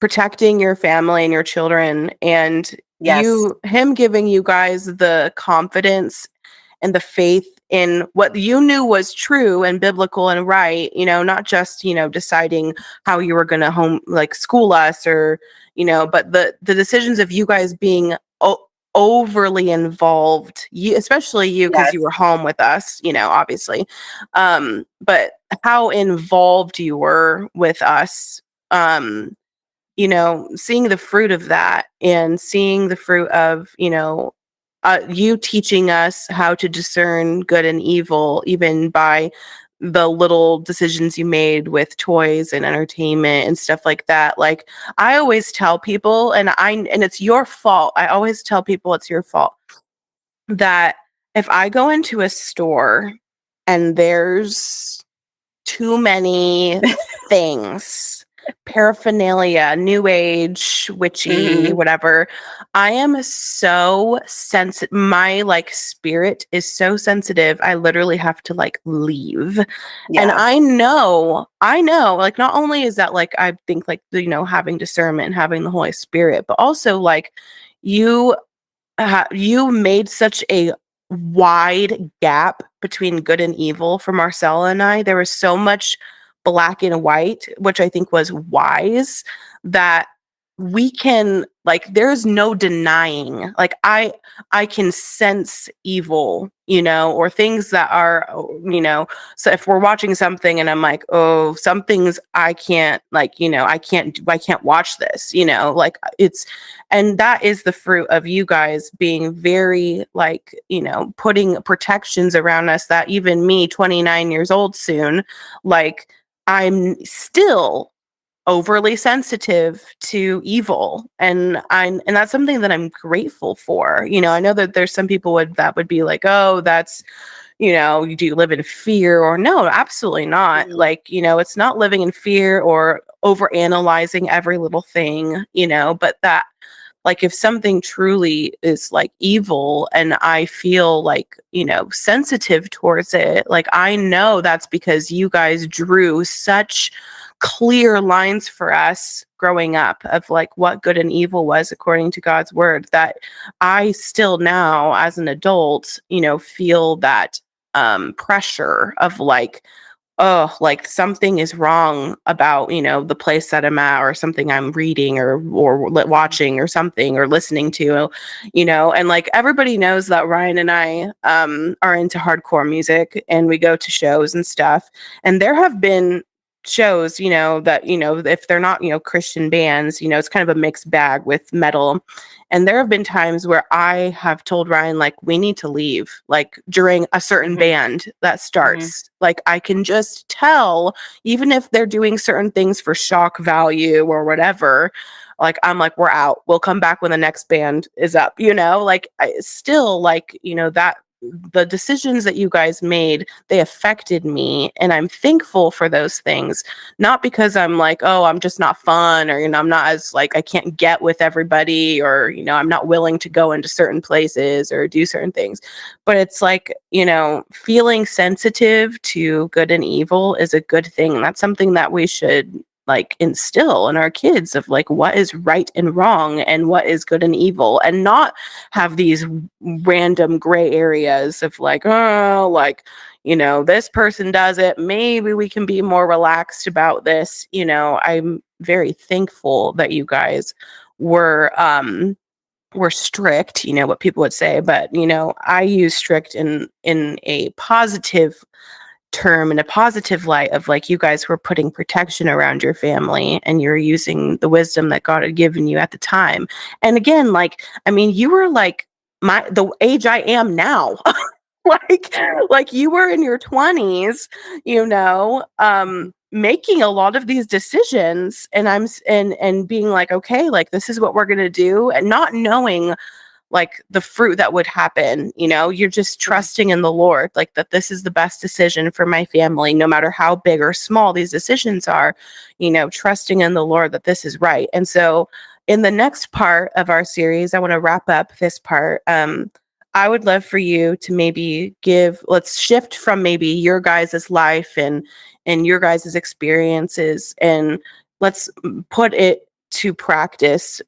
Speaker 1: protecting your family and your children, and him giving you guys the confidence and the faith in what you knew was true and biblical and right, not just, deciding how you were going to school us or, but the decisions of you guys being overly involved, especially you, because you were home with us, obviously. But how involved you were with us, seeing the fruit of that and seeing the fruit of, you teaching us how to discern good and evil, even by the little decisions you made with toys and entertainment and stuff like that. Like, I always tell people, and it's your fault. I always tell people it's your fault that if I go into a store and there's too many things, paraphernalia, new age, witchy, whatever, I am so sensitive. My spirit is so sensitive. I literally have to leave. And I know, not only is that I think having discernment and having the Holy Spirit, but also you made such a wide gap between good and evil for Marcella and I. There was so much black and white, which I think was wise, that we can, like, there's no denying, like, I can sense evil, or things that are, so if we're watching something and I'm like, oh, some things I can't, like, I can't watch this, like, and that is the fruit of you guys being very, like, putting protections around us, that even me, 29 years old soon, like, I'm still overly sensitive to evil, and that's something that I'm grateful for. I know that there's some people that would be like, oh, that's, do you live in fear? Or no, absolutely not.
Speaker 2: Mhm.
Speaker 1: Like, it's not living in fear or over analyzing every little thing, but that, like, if something truly is like evil and I feel like, sensitive towards it, like, I know that's because you guys drew such clear lines for us growing up of like what good and evil was according to God's word, that I still now as an adult, feel that pressure of like, oh, like something is wrong about, the place that I'm at, or something I'm reading or watching or something or listening to, and like everybody knows that Ryan and I are into hardcore music and we go to shows and stuff. And there have been shows, that, if they're not, Christian bands, it's kind of a mixed bag with metal. And there have been times where I have told Ryan, like, we need to leave, like during a certain
Speaker 2: Mhm.
Speaker 1: band that
Speaker 2: Mhm.
Speaker 1: starts. Like, I can just tell, even if they're doing certain things for shock value or whatever, like, I'm like, we're out. We'll come back when the next band is up, like, I still, like, that the decisions that you guys made, they affected me. And I'm thankful for those things, not because I'm like, oh, I'm just not fun, or, I'm not as, like, I can't get with everybody, or, I'm not willing to go into certain places or do certain things. But it's like, feeling sensitive to good and evil is a good thing. That's something that we should, like, instill in our kids, of like what is right and wrong and what is good and evil, and not have these random gray areas of like, oh, like, this person does it, maybe we can be more relaxed about this. I'm very thankful that you guys were strict, what people would say, but I use strict in a positive term, in a positive light, of like, you guys were putting protection around your family and you're using the wisdom that God had given you at the time. And again, like, I mean, you were like the age I am now. like like you were in your 20s, making a lot of these decisions, and and being like, okay, like, this is what we're going to do, and not knowing like the fruit that would happen. You're just
Speaker 2: Mhm.
Speaker 1: trusting in the Lord, like, that this is the best decision for my family, no matter how big or small these decisions are, trusting in the Lord that this is right. And so in the next part of our series, I want to wrap up this part. I would love for you to maybe let's shift from maybe your guys' life and your guys' experiences, and let's put it to practice,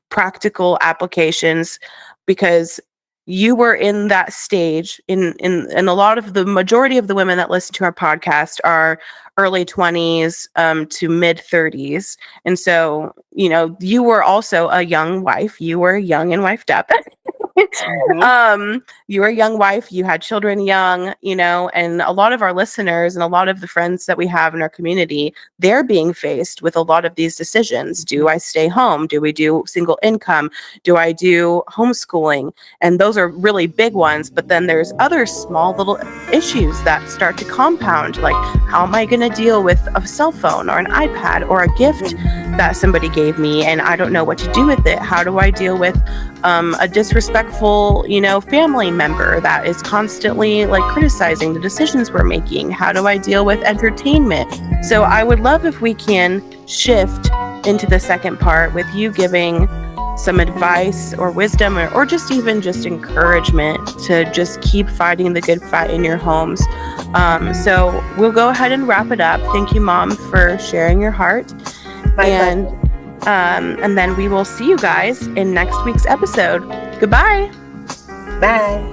Speaker 1: practical applications, because you were in that stage, in a lot of the majority of the women that listen to our podcast are early 20s to mid 30s. And so, you were also a young wife. You were young and wifed up.
Speaker 2: Mhm.
Speaker 1: You were a young wife, you had children young, and a lot of our listeners and a lot of the friends that we have in our community, they're being faced with a lot of these decisions. Do I stay home? Do we do single income? Do I do homeschooling? And those are really big ones. But then there's other small little issues that start to compound, like, how am I going to deal with a cell phone or an iPad or a gift that somebody gave me and I don't know what to do with it? How do I deal with a disrespectful, family member that is constantly like criticizing the decisions we're making? How do I deal with entertainment? So I would love if we can shift into the second part with you giving some advice or wisdom, or just even just encouragement to just keep fighting the good fight in your homes. So we'll go ahead and wrap it up. Thank you, Mom, for sharing your heart.
Speaker 2: My
Speaker 1: And
Speaker 2: pleasure.
Speaker 1: and then we will see you guys in next week's episode. Goodbye.
Speaker 2: Bye.